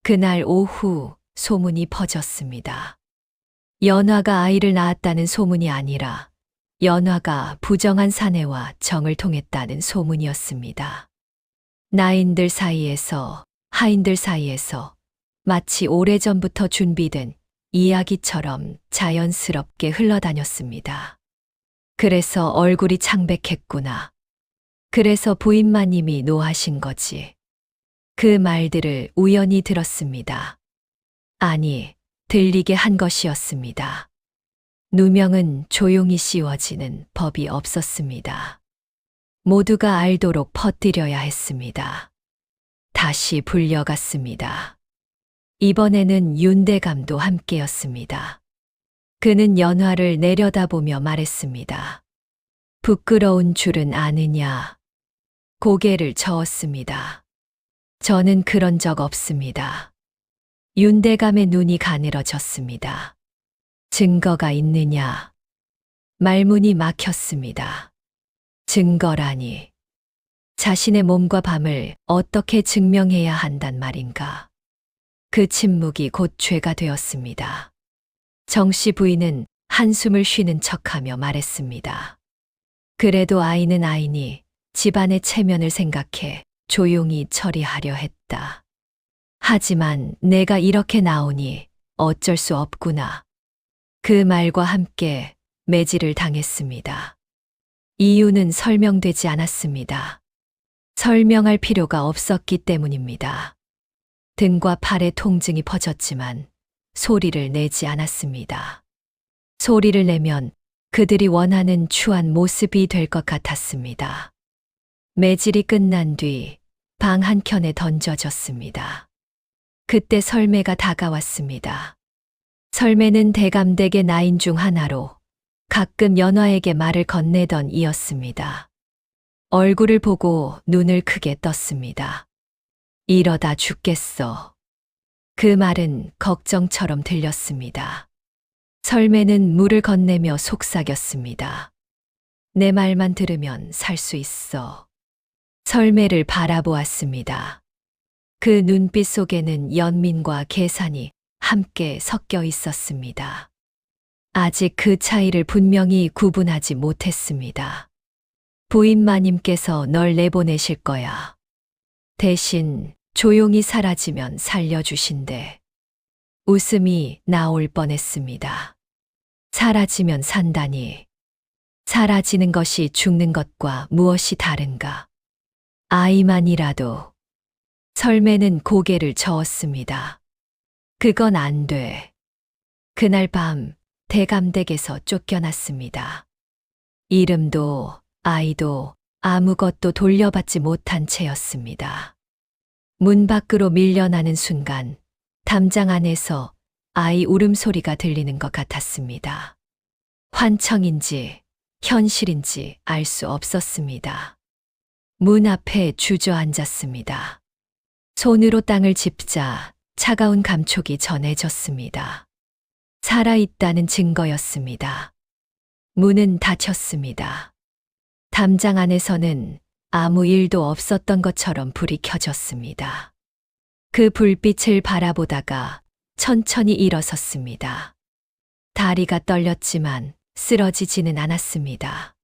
Speaker 2: 그날 오후 소문이 퍼졌습니다. 연화가 아이를 낳았다는 소문이 아니라 연화가 부정한 사내와 정을 통했다는 소문이었습니다. 나인들 사이에서, 하인들 사이에서 마치 오래전부터 준비된 이야기처럼 자연스럽게 흘러다녔습니다. 그래서 얼굴이 창백했구나. 그래서 부인마님이 노하신 거지. 그 말들을 우연히 들었습니다. 아니, 들리게 한 것이었습니다. 누명은 조용히 씌워지는 법이 없었습니다. 모두가 알도록 퍼뜨려야 했습니다. 다시 불려갔습니다. 이번에는 윤대감도 함께였습니다. 그는 연화를 내려다보며 말했습니다. 부끄러운 줄은 아느냐. 고개를 저었습니다. 저는 그런 적 없습니다. 윤대감의 눈이 가늘어졌습니다. 증거가 있느냐. 말문이 막혔습니다. 증거라니. 자신의 몸과 밤을 어떻게 증명해야 한단 말인가. 그 침묵이 곧 죄가 되었습니다. 정씨 부인은 한숨을 쉬는 척하며 말했습니다. 그래도 아이는 아이니 집안의 체면을 생각해 조용히 처리하려 했다. 하지만 내가 이렇게 나오니 어쩔 수 없구나. 그 말과 함께 매질을 당했습니다. 이유는 설명되지 않았습니다. 설명할 필요가 없었기 때문입니다. 등과 팔에 통증이 퍼졌지만 소리를 내지 않았습니다. 소리를 내면 그들이 원하는 추한 모습이 될 것 같았습니다. 매질이 끝난 뒤 방 한켠에 던져졌습니다. 그때 설매가 다가왔습니다. 설매는 대감댁의 나인 중 하나로 가끔 연화에게 말을 건네던 이였습니다. 얼굴을 보고 눈을 크게 떴습니다. 이러다 죽겠어. 그 말은 걱정처럼 들렸습니다. 설매는 물을 건네며 속삭였습니다. 내 말만 들으면 살 수 있어. 설매를 바라보았습니다. 그 눈빛 속에는 연민과 계산이 함께 섞여 있었습니다. 아직 그 차이를 분명히 구분하지 못했습니다. 부인 마님께서 널 내보내실 거야. 대신 조용히 사라지면 살려주신대. 웃음이 나올 뻔했습니다. 사라지면 산다니. 사라지는 것이 죽는 것과 무엇이 다른가? 아이만이라도. 설매는 고개를 저었습니다. 그건 안 돼. 그날 밤 대감댁에서 쫓겨났습니다. 이름도 아이도 아무것도 돌려받지 못한 채였습니다. 문 밖으로 밀려나는 순간 담장 안에서 아이 울음소리가 들리는 것 같았습니다. 환청인지 현실인지 알 수 없었습니다. 문 앞에 주저앉았습니다. 손으로 땅을 짚자 차가운 감촉이 전해졌습니다. 살아있다는 증거였습니다. 문은 닫혔습니다. 담장 안에서는 아무 일도 없었던 것처럼 불이 켜졌습니다. 그 불빛을 바라보다가 천천히 일어섰습니다. 다리가 떨렸지만 쓰러지지는 않았습니다.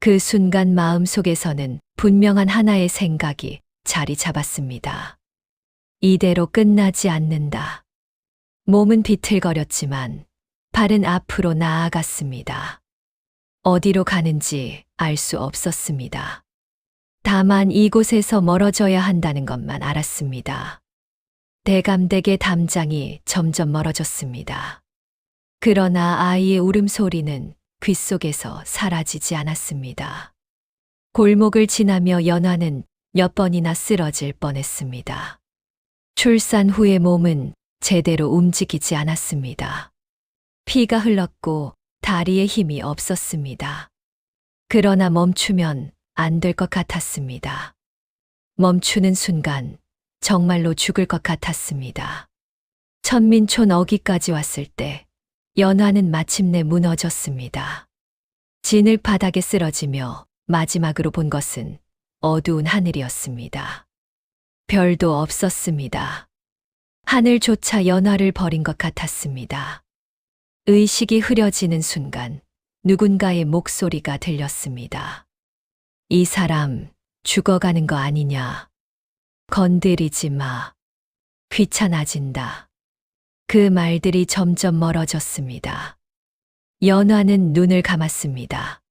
Speaker 2: 그 순간 마음속에서는 분명한 하나의 생각이 자리 잡았습니다. 이대로 끝나지 않는다. 몸은 비틀거렸지만 발은 앞으로 나아갔습니다. 어디로 가는지 알 수 없었습니다. 다만 이곳에서 멀어져야 한다는 것만 알았습니다. 대감댁의 담장이 점점 멀어졌습니다. 그러나 아이의 울음소리는 귓속에서 사라지지 않았습니다. 골목을 지나며 연화는 몇 번이나 쓰러질 뻔했습니다. 출산 후의 몸은 제대로 움직이지 않았습니다. 피가 흘렀고 다리에 힘이 없었습니다. 그러나 멈추면 안 될 것 같았습니다. 멈추는 순간 정말로 죽을 것 같았습니다. 천민촌 어귀까지 왔을 때 연화는 마침내 무너졌습니다. 진흙 바닥에 쓰러지며 마지막으로 본 것은 어두운 하늘이었습니다. 별도 없었습니다. 하늘조차 연화를 버린 것 같았습니다. 의식이 흐려지는 순간 누군가의 목소리가 들렸습니다. 이 사람 죽어가는 거 아니냐. 건드리지 마. 귀찮아진다. 그 말들이 점점 멀어졌습니다. 연화는 눈을 감았습니다.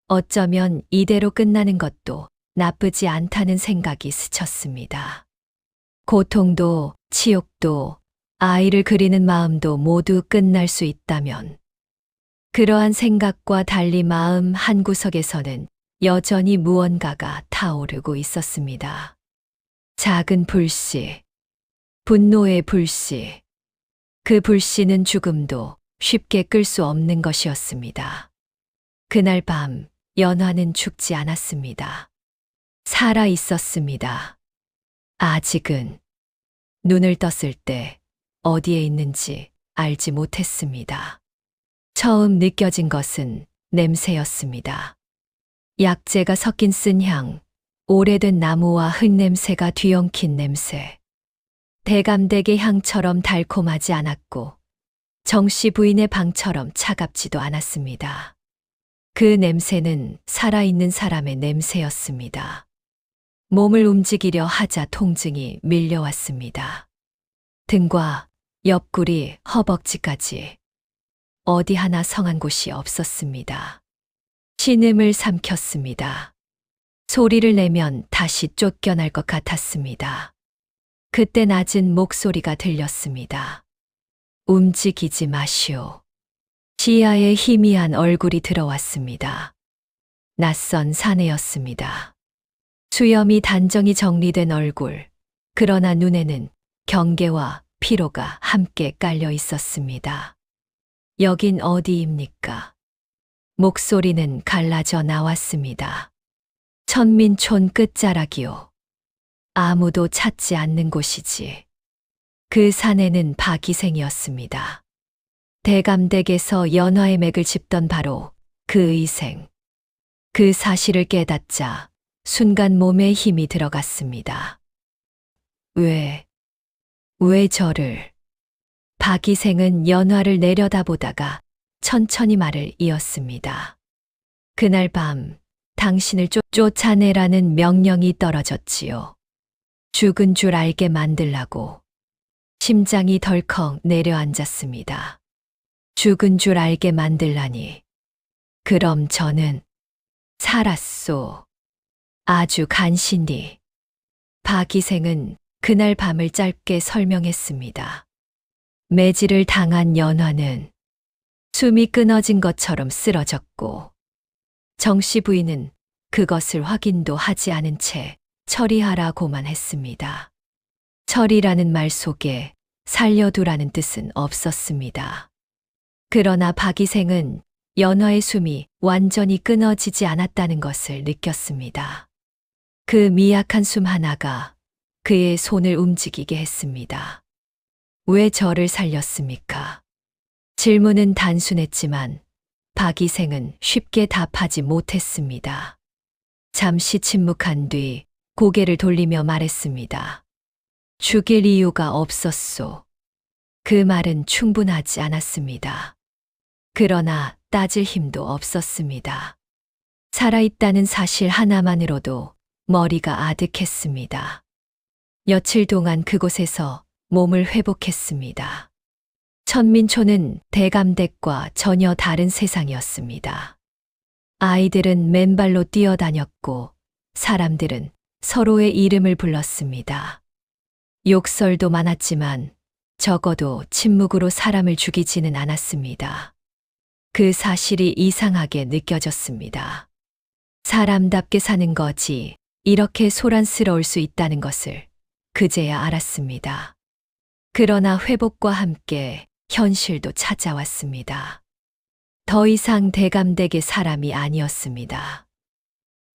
Speaker 2: 어쩌면 이대로 끝나는 것도 나쁘지 않다는 생각이 스쳤습니다. 고통도 치욕도 아이를 그리는 마음도 모두 끝날 수 있다면 그러한 생각과 달리 마음 한구석에서는 여전히 무언가가 타오르고 있었습니다. 작은 불씨, 분노의 불씨. 그 불씨는 죽음도 쉽게 끌 수 없는 것이었습니다. 그날 밤 연화는 죽지 않았습니다. 살아 있었습니다. 아직은. 눈을 떴을 때 어디에 있는지 알지 못했습니다. 처음 느껴진 것은 냄새였습니다. 약재가 섞인 쓴 향, 오래된 나무와 흙냄새가 뒤엉킨 냄새. 대감댁의 향처럼 달콤하지 않았고 정씨 부인의 방처럼 차갑지도 않았습니다. 그 냄새는 살아있는 사람의 냄새였습니다. 몸을 움직이려 하자 통증이 밀려왔습니다. 등과 옆구리, 허벅지까지 어디 하나 성한 곳이 없었습니다. 신음을 삼켰습니다. 소리를 내면 다시 쫓겨날 것 같았습니다. 그때 낮은 목소리가 들렸습니다. 움직이지 마시오. 지하에 희미한 얼굴이 들어왔습니다. 낯선 사내였습니다. 수염이 단정히 정리된 얼굴, 그러나 눈에는 경계와 피로가 함께 깔려 있었습니다. 여긴 어디입니까? 목소리는 갈라져 나왔습니다. 천민촌 끝자락이요. 아무도 찾지 않는 곳이지. 그 사내는 박이생이었습니다. 대감댁에서 연화의 맥을 짚던 바로 그 의생. 그 사실을 깨닫자 순간 몸에 힘이 들어갔습니다. 왜 저를? 박이생은 연화를 내려다보다가 천천히 말을 이었습니다. 그날 밤 당신을 쫓아내라는 명령이 떨어졌지요. 죽은 줄 알게 만들라고. 심장이 덜컥 내려앉았습니다. 죽은 줄 알게 만들라니. 그럼 저는 살았소. 아주 간신히. 박이생은 그날 밤을 짧게 설명했습니다. 매질을 당한 연화는 숨이 끊어진 것처럼 쓰러졌고 정씨 부인은 그것을 확인도 하지 않은 채 처리하라고만 했습니다. 처리라는 말 속에 살려두라는 뜻은 없었습니다. 그러나 박이생은 연화의 숨이 완전히 끊어지지 않았다는 것을 느꼈습니다. 그 미약한 숨 하나가 그의 손을 움직이게 했습니다. 왜 저를 살렸습니까? 질문은 단순했지만 박이생은 쉽게 답하지 못했습니다. 잠시 침묵한 뒤 고개를 돌리며 말했습니다. 죽일 이유가 없었소. 그 말은 충분하지 않았습니다. 그러나 따질 힘도 없었습니다. 살아있다는 사실 하나만으로도 머리가 아득했습니다. 며칠 동안 그곳에서 몸을 회복했습니다. 천민초는 대감댁과 전혀 다른 세상이었습니다. 아이들은 맨발로 뛰어다녔고 사람들은 서로의 이름을 불렀습니다. 욕설도 많았지만 적어도 침묵으로 사람을 죽이지는 않았습니다. 그 사실이 이상하게 느껴졌습니다. 사람답게 사는 거지 이렇게 소란스러울 수 있다는 것을 그제야 알았습니다. 그러나 회복과 함께 현실도 찾아왔습니다. 더 이상 대감댁의 사람이 아니었습니다.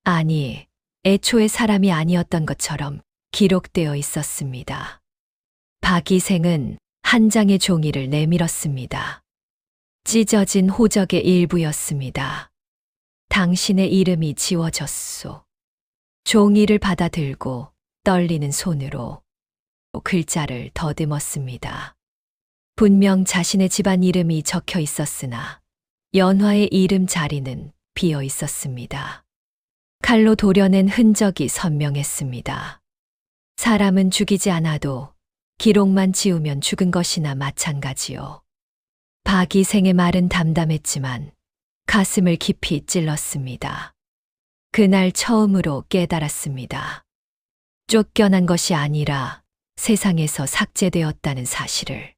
Speaker 2: 아니, 애초에 사람이 아니었던 것처럼 기록되어 있었습니다. 박이생은 한 장의 종이를 내밀었습니다. 찢어진 호적의 일부였습니다. 당신의 이름이 지워졌소. 종이를 받아들고 떨리는 손으로 글자를 더듬었습니다. 분명 자신의 집안 이름이 적혀 있었으나 연화의 이름 자리는 비어 있었습니다. 칼로 도려낸 흔적이 선명했습니다. 사람은 죽이지 않아도 기록만 지우면 죽은 것이나 마찬가지요. 박이생의 말은 담담했지만 가슴을 깊이 찔렀습니다. 그날 처음으로 깨달았습니다. 쫓겨난 것이 아니라 세상에서 삭제되었다는 사실을.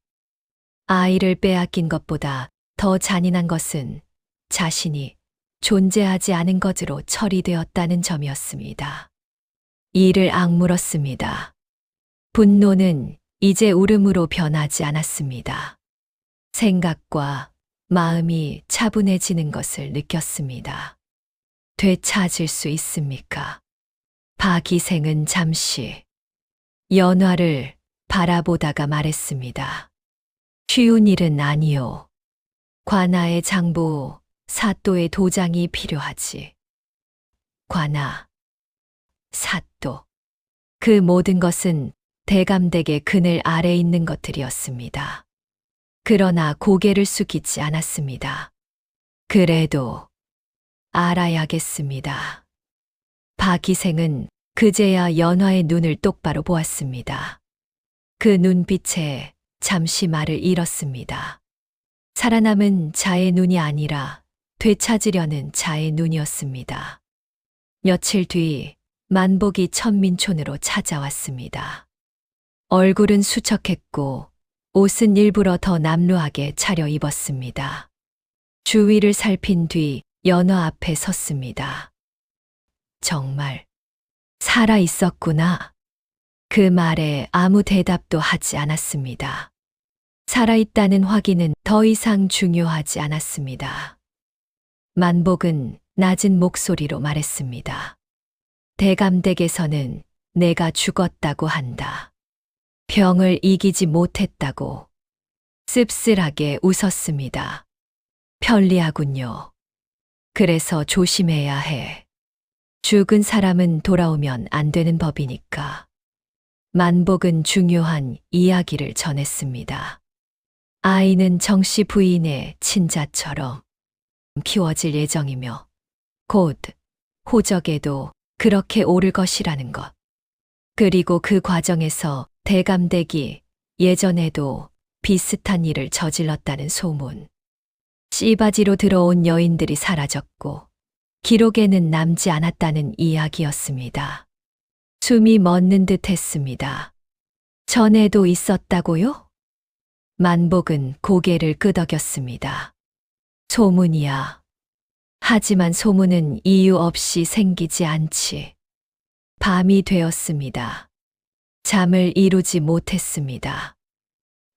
Speaker 2: 아이를 빼앗긴 것보다 더 잔인한 것은 자신이 존재하지 않은 것으로 처리되었다는 점이었습니다. 이를 악물었습니다. 분노는 이제 울음으로 변하지 않았습니다. 생각과 마음이 차분해지는 것을 느꼈습니다. 되찾을 수 있습니까? 박이생은 잠시 연화를 바라보다가 말했습니다. 쉬운 일은 아니요. 관아의 장부, 사또의 도장이 필요하지. 관아, 사또. 그 모든 것은 대감댁의 그늘 아래 있는 것들이었습니다. 그러나 고개를 숙이지 않았습니다. 그래도 알아야겠습니다. 박이생은 그제야 연화의 눈을 똑바로 보았습니다. 그 눈빛에 잠시 말을 잃었습니다. 살아남은 자의 눈이 아니라 되찾으려는 자의 눈이었습니다. 며칠 뒤 만복이 천민촌으로 찾아왔습니다. 얼굴은 수척했고 옷은 일부러 더 남루하게 차려 입었습니다. 주위를 살핀 뒤 연화 앞에 섰습니다. 정말 살아 있었구나. 그 말에 아무 대답도 하지 않았습니다. 살아있다는 확인은 더 이상 중요하지 않았습니다. 만복은 낮은 목소리로 말했습니다. 대감댁에서는 내가 죽었다고 한다. 병을 이기지 못했다고. 씁쓸하게 웃었습니다. 편리하군요. 그래서 조심해야 해. 죽은 사람은 돌아오면 안 되는 법이니까. 만복은 중요한 이야기를 전했습니다. 아이는 정씨 부인의 친자처럼 키워질 예정이며 곧 호적에도 그렇게 오를 것이라는 것. 그리고 그 과정에서 대감댁이 예전에도 비슷한 일을 저질렀다는 소문. 씨바지로 들어온 여인들이 사라졌고 기록에는 남지 않았다는 이야기였습니다. 숨이 멎는 듯 했습니다. 전에도 있었다고요? 만복은 고개를 끄덕였습니다. 소문이야. 하지만 소문은 이유 없이 생기지 않지. 밤이 되었습니다. 잠을 이루지 못했습니다.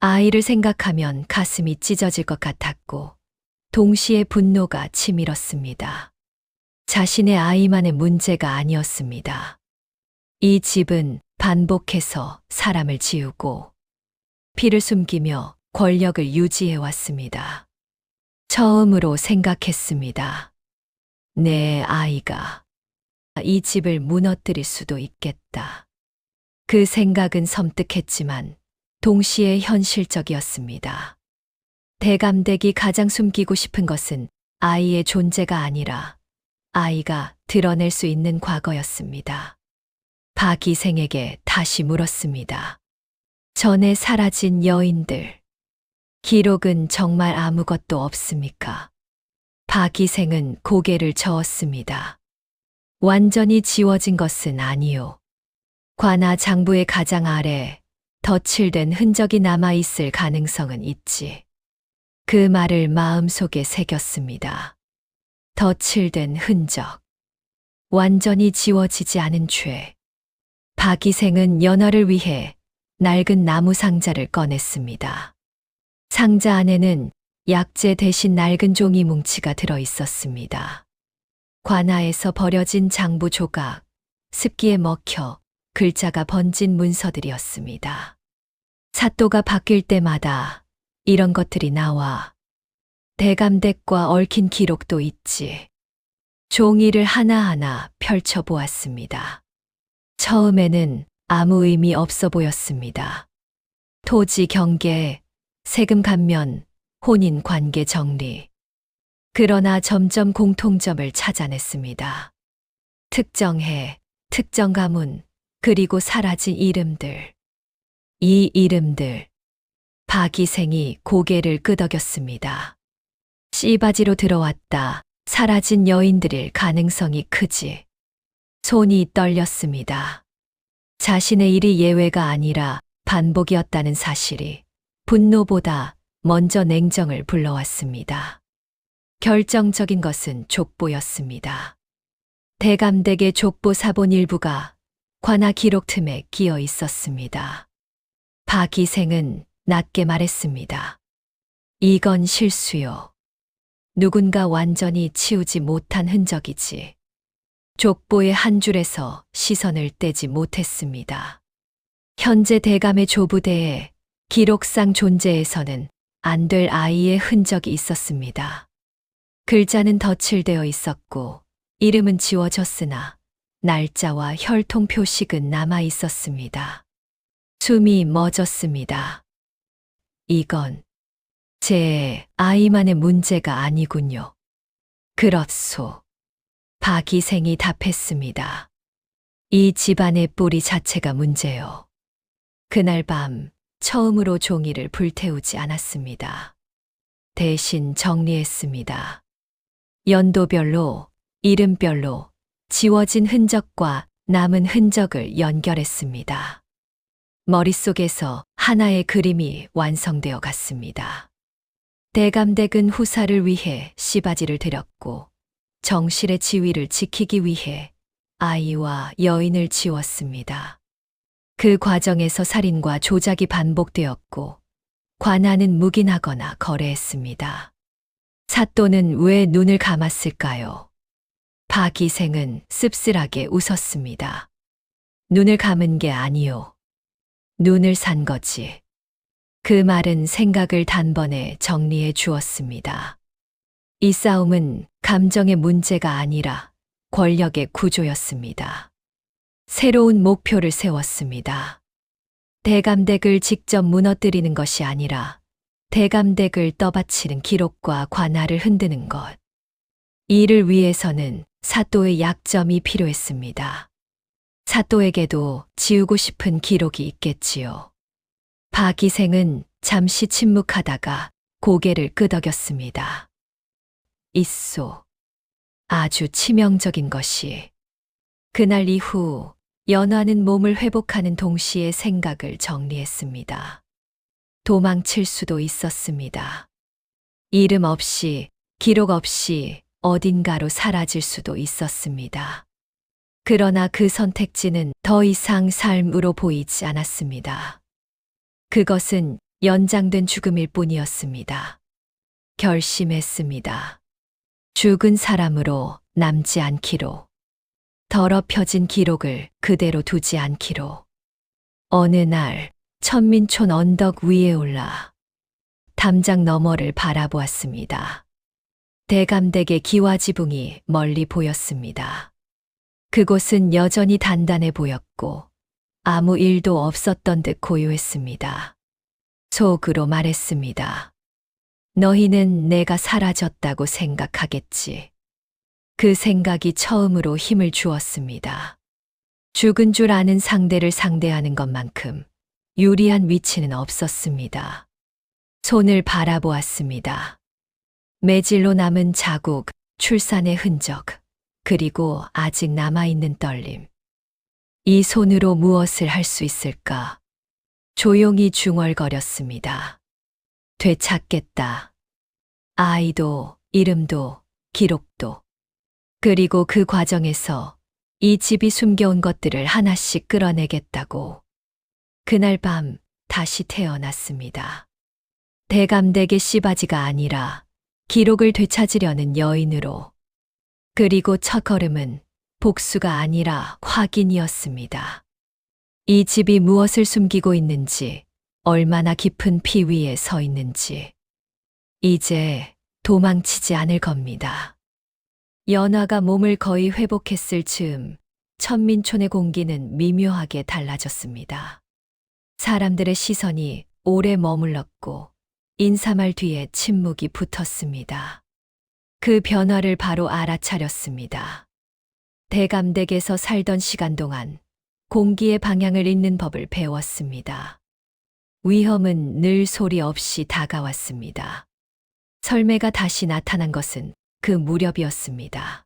Speaker 2: 아이를 생각하면 가슴이 찢어질 것 같았고 동시에 분노가 치밀었습니다. 자신의 아이만의 문제가 아니었습니다. 이 집은 반복해서 사람을 지우고 피를 숨기며 권력을 유지해 왔습니다. 처음으로 생각했습니다. 내 아이가 이 집을 무너뜨릴 수도 있겠다. 그 생각은 섬뜩했지만 동시에 현실적이었습니다. 대감댁이 가장 숨기고 싶은 것은 아이의 존재가 아니라 아이가 드러낼 수 있는 과거였습니다. 박이생에게 다시 물었습니다. 전에 사라진 여인들. 기록은 정말 아무것도 없습니까? 박이생은 고개를 저었습니다. 완전히 지워진 것은 아니요. 관아 장부의 가장 아래 덧칠된 흔적이 남아있을 가능성은 있지. 그 말을 마음속에 새겼습니다. 덧칠된 흔적. 완전히 지워지지 않은 죄. 박이생은 연화를 위해 낡은 나무 상자를 꺼냈습니다. 상자 안에는 약재 대신 낡은 종이 뭉치가 들어 있었습니다. 관아에서 버려진 장부 조각, 습기에 먹혀 글자가 번진 문서들이었습니다. 사또가 바뀔 때마다 이런 것들이 나와 대감댁과 얽힌 기록도 있지. 종이를 하나하나 펼쳐보았습니다. 처음에는 아무 의미 없어 보였습니다. 토지 경계, 세금 감면, 혼인 관계 정리. 그러나 점점 공통점을 찾아냈습니다. 특정해, 특정 가문, 그리고 사라진 이름들. 이 이름들. 박이생이 고개를 끄덕였습니다. 씨바지로 들어왔다. 사라진 여인들일 가능성이 크지. 손이 떨렸습니다. 자신의 일이 예외가 아니라 반복이었다는 사실이 분노보다 먼저 냉정을 불러왔습니다. 결정적인 것은 족보였습니다. 대감댁의 족보 사본 일부가 관아 기록 틈에 끼어 있었습니다. 박이생은 낮게 말했습니다. 이건 실수요. 누군가 완전히 치우지 못한 흔적이지. 족보의 한 줄에서 시선을 떼지 못했습니다. 현재 대감의 조부대에 기록상 존재에서는 안 될 아이의 흔적이 있었습니다. 글자는 덧칠되어 있었고 이름은 지워졌으나 날짜와 혈통 표식은 남아 있었습니다. 숨이 멎었습니다. 이건 제 아이만의 문제가 아니군요. 그렇소. 박이생이 답했습니다. 이 집안의 뿌리 자체가 문제요. 그날 밤 처음으로 종이를 불태우지 않았습니다. 대신 정리했습니다. 연도별로, 이름별로 지워진 흔적과 남은 흔적을 연결했습니다. 머릿속에서 하나의 그림이 완성되어 갔습니다. 대감댁은 후사를 위해 씨바지를 들였고 정실의 지위를 지키기 위해 아이와 여인을 지웠습니다. 그 과정에서 살인과 조작이 반복되었고 관아는 묵인하거나 거래했습니다. 사또는 왜 눈을 감았을까요? 박 기생은 씁쓸하게 웃었습니다. 눈을 감은 게 아니요. 눈을 산 거지. 그 말은 생각을 단번에 정리해 주었습니다. 이 싸움은 감정의 문제가 아니라 권력의 구조였습니다. 새로운 목표를 세웠습니다. 대감댁을 직접 무너뜨리는 것이 아니라 대감댁을 떠받치는 기록과 관할을 흔드는 것. 이를 위해서는 사또의 약점이 필요했습니다. 사또에게도 지우고 싶은 기록이 있겠지요. 박 기생은 잠시 침묵하다가 고개를 끄덕였습니다. 있소. 아주 치명적인 것이. 그날 이후 연화는 몸을 회복하는 동시에 생각을 정리했습니다. 도망칠 수도 있었습니다. 이름 없이, 기록 없이 어딘가로 사라질 수도 있었습니다. 그러나 그 선택지는 더 이상 삶으로 보이지 않았습니다. 그것은 연장된 죽음일 뿐이었습니다. 결심했습니다. 죽은 사람으로 남지 않기로. 더럽혀진 기록을 그대로 두지 않기로. 어느 날 천민촌 언덕 위에 올라 담장 너머를 바라보았습니다. 대감댁의 기와지붕이 멀리 보였습니다. 그곳은 여전히 단단해 보였고 아무 일도 없었던 듯 고요했습니다. 속으로 말했습니다. 너희는 내가 사라졌다고 생각하겠지. 그 생각이 처음으로 힘을 주었습니다. 죽은 줄 아는 상대를 상대하는 것만큼 유리한 위치는 없었습니다. 손을 바라보았습니다. 매질로 남은 자국, 출산의 흔적, 그리고 아직 남아있는 떨림. 이 손으로 무엇을 할 수 있을까? 조용히 중얼거렸습니다. 되찾겠다. 아이도, 이름도, 기록도. 그리고 그 과정에서 이 집이 숨겨온 것들을 하나씩 끌어내겠다고. 그날 밤 다시 태어났습니다. 대감댁의 씨바지가 아니라 기록을 되찾으려는 여인으로. 그리고 첫걸음은 복수가 아니라 확인이었습니다. 이 집이 무엇을 숨기고 있는지, 얼마나 깊은 피 위에 서 있는지. 이제 도망치지 않을 겁니다. 연화가 몸을 거의 회복했을 즈음 천민촌의 공기는 미묘하게 달라졌습니다. 사람들의 시선이 오래 머물렀고 인사말 뒤에 침묵이 붙었습니다. 그 변화를 바로 알아차렸습니다. 대감댁에서 살던 시간 동안 공기의 방향을 읽는 법을 배웠습니다. 위험은 늘 소리 없이 다가왔습니다. 설매가 다시 나타난 것은 그 무렵이었습니다.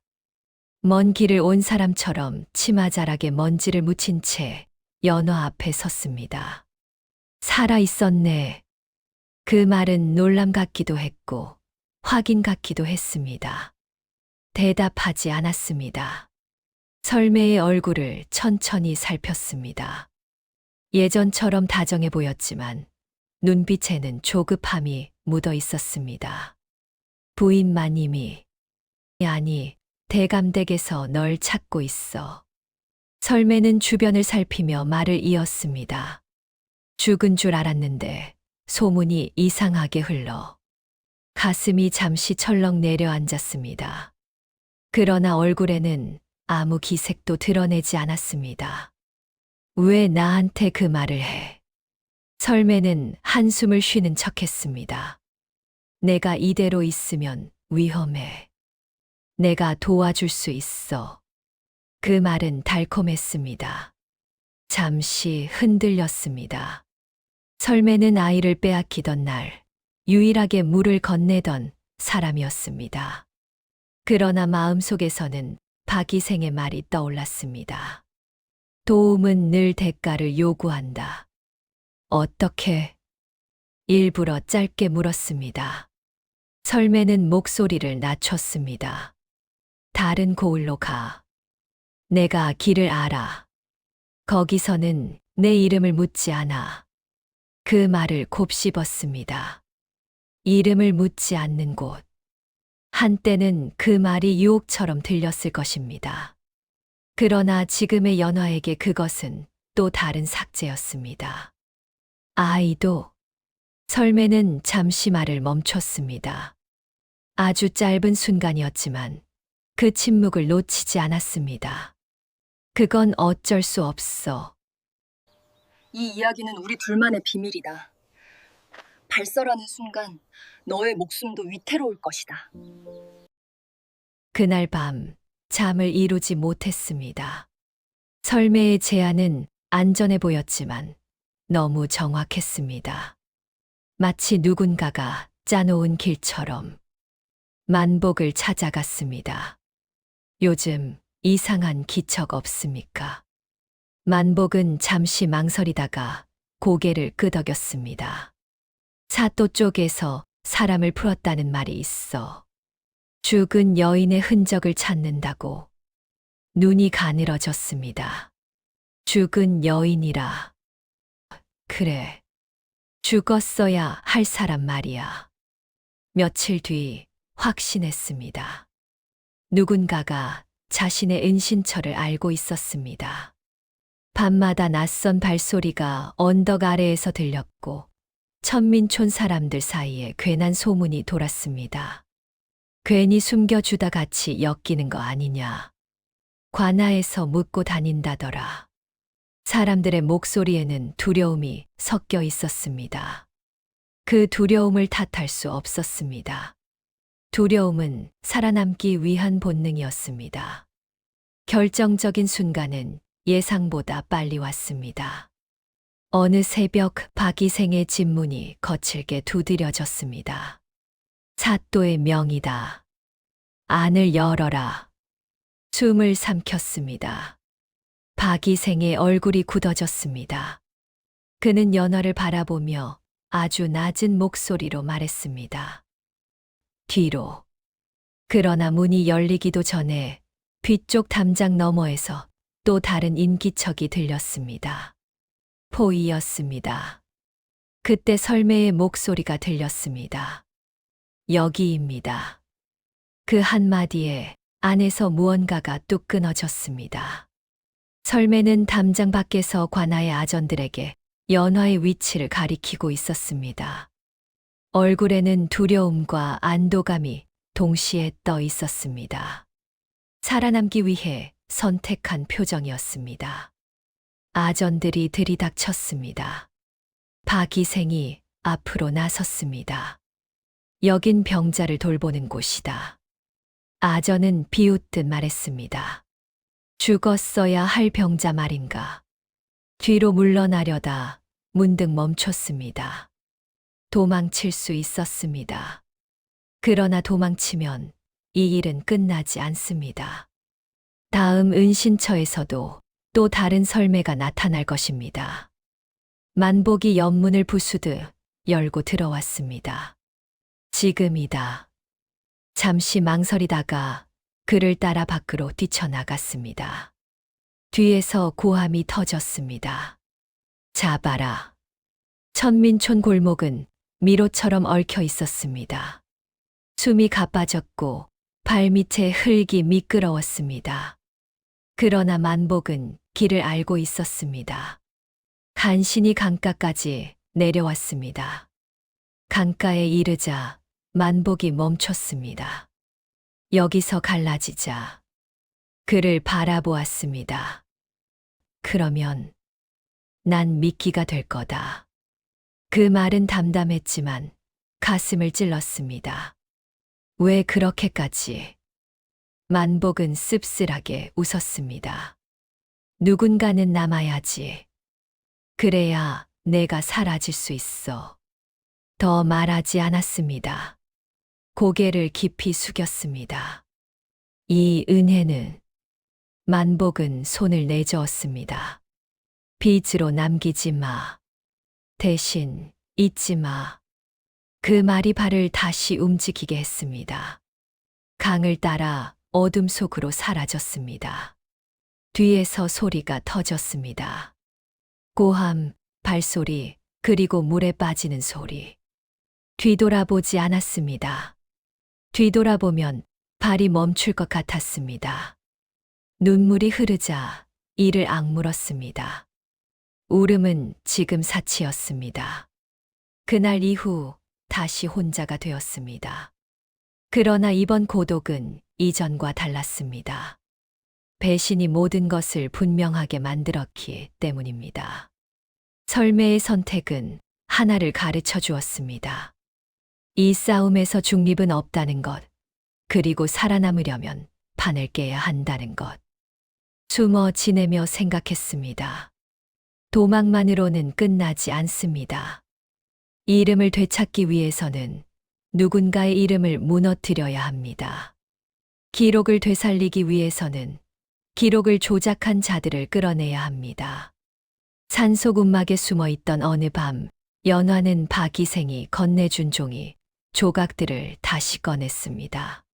Speaker 2: 먼 길을 온 사람처럼 치마자락에 먼지를 묻힌 채 연화 앞에 섰습니다. 살아 있었네. 그 말은 놀람 같기도 했고 확인 같기도 했습니다. 대답하지 않았습니다. 설매의 얼굴을 천천히 살폈습니다. 예전처럼 다정해 보였지만 눈빛에는 조급함이 묻어 있었습니다. 부인 마님이, 아니, 대감댁에서 널 찾고 있어. 설매는 주변을 살피며 말을 이었습니다. 죽은 줄 알았는데 소문이 이상하게 흘러. 가슴이 잠시 철렁 내려앉았습니다. 그러나 얼굴에는 아무 기색도 드러내지 않았습니다. 왜 나한테 그 말을 해? 설매는 한숨을 쉬는 척했습니다. 내가 이대로 있으면 위험해. 내가 도와줄 수 있어. 그 말은 달콤했습니다. 잠시 흔들렸습니다. 설매는 아이를 빼앗기던 날 유일하게 물을 건네던 사람이었습니다. 그러나 마음속에서는 박이생의 말이 떠올랐습니다. 도움은 늘 대가를 요구한다. 어떻게? 일부러 짧게 물었습니다. 설매는 목소리를 낮췄습니다. 다른 고을로 가. 내가 길을 알아. 거기서는 내 이름을 묻지 않아. 그 말을 곱씹었습니다. 이름을 묻지 않는 곳. 한때는 그 말이 유혹처럼 들렸을 것입니다. 그러나 지금의 연화에게 그것은 또 다른 삭제였습니다. 아이도. 설매는 잠시 말을 멈췄습니다. 아주 짧은 순간이었지만 그 침묵을 놓치지 않았습니다. 그건 어쩔 수 없어.
Speaker 3: 이 이야기는 우리 둘만의 비밀이다. 발설하는 순간 너의 목숨도 위태로울 것이다.
Speaker 2: 그날 밤 잠을 이루지 못했습니다. 설매의 제안은 안전해 보였지만 너무 정확했습니다. 마치 누군가가 짜놓은 길처럼 만복을 찾아갔습니다. 요즘 이상한 기척 없습니까? 만복은 잠시 망설이다가 고개를 끄덕였습니다. 사또 쪽에서 사람을 풀었다는 말이 있어. 죽은 여인의 흔적을 찾는다고. 눈이 가늘어졌습니다. 죽은 여인이라. 그래. 죽었어야 할 사람 말이야. 며칠 뒤 확신했습니다. 누군가가 자신의 은신처를 알고 있었습니다. 밤마다 낯선 발소리가 언덕 아래에서 들렸고 천민촌 사람들 사이에 괜한 소문이 돌았습니다. 괜히 숨겨주다 같이 엮이는 거 아니냐. 관아에서 묻고 다닌다더라. 사람들의 목소리에는 두려움이 섞여 있었습니다. 그 두려움을 탓할 수 없었습니다. 두려움은 살아남기 위한 본능이었습니다. 결정적인 순간은 예상보다 빨리 왔습니다. 어느 새벽 박이생의 집문이 거칠게 두드려졌습니다. 사또의 명이다. 안을 열어라. 숨을 삼켰습니다. 박이생의 얼굴이 굳어졌습니다. 그는 연화를 바라보며 아주 낮은 목소리로 말했습니다. 뒤로. 그러나 문이 열리기도 전에 뒤쪽 담장 너머에서 또 다른 인기척이 들렸습니다. 포이였습니다. 그때 설매의 목소리가 들렸습니다. 여기입니다. 그 한마디에 안에서 무언가가 뚝 끊어졌습니다. 설매는 담장 밖에서 관아의 아전들에게 연화의 위치를 가리키고 있었습니다. 얼굴에는 두려움과 안도감이 동시에 떠 있었습니다. 살아남기 위해 선택한 표정이었습니다. 아전들이 들이닥쳤습니다. 박이생이 앞으로 나섰습니다. 여긴 병자를 돌보는 곳이다. 아전은 비웃듯 말했습니다. 죽었어야 할 병자 말인가. 뒤로 물러나려다 문득 멈췄습니다. 도망칠 수 있었습니다. 그러나 도망치면 이 일은 끝나지 않습니다. 다음 은신처에서도 또 다른 설매가 나타날 것입니다. 만복이 옆문을 부수듯 열고 들어왔습니다. 지금이다. 잠시 망설이다가 그를 따라 밖으로 뛰쳐나갔습니다. 뒤에서 고함이 터졌습니다. 잡아라. 천민촌 골목은 미로처럼 얽혀 있었습니다. 숨이 가빠졌고 발밑에 흙이 미끄러웠습니다. 그러나 만복은 길을 알고 있었습니다. 간신히 강가까지 내려왔습니다. 강가에 이르자 만복이 멈췄습니다. 여기서 갈라지자 그를 바라보았습니다. 그러면 난 미끼가 될 거다. 그 말은 담담했지만 가슴을 찔렀습니다. 왜 그렇게까지? 만복은 씁쓸하게 웃었습니다. 누군가는 남아야지. 그래야 내가 사라질 수 있어. 더 말하지 않았습니다. 고개를 깊이 숙였습니다. 이 은혜는 만복은 손을 내저었습니다. 빚으로 남기지 마. 대신 잊지 마. 그 말이 발을 다시 움직이게 했습니다. 강을 따라 어둠 속으로 사라졌습니다. 뒤에서 소리가 터졌습니다. 고함, 발소리, 그리고 물에 빠지는 소리. 뒤돌아보지 않았습니다. 뒤돌아보면 발이 멈출 것 같았습니다. 눈물이 흐르자 이를 악물었습니다. 울음은 지금 사치였습니다. 그날 이후 다시 혼자가 되었습니다. 그러나 이번 고독은 이전과 달랐습니다. 배신이 모든 것을 분명하게 만들었기 때문입니다. 설매의 선택은 하나를 가르쳐 주었습니다. 이 싸움에서 중립은 없다는 것, 그리고 살아남으려면 판을 깨야 한다는 것. 숨어 지내며 생각했습니다. 도망만으로는 끝나지 않습니다. 이름을 되찾기 위해서는 누군가의 이름을 무너뜨려야 합니다. 기록을 되살리기 위해서는 기록을 조작한 자들을 끌어내야 합니다. 산속 움막에 숨어 있던 어느 밤, 연화는 박이생이 건네준 종이 조각들을 다시 꺼냈습니다.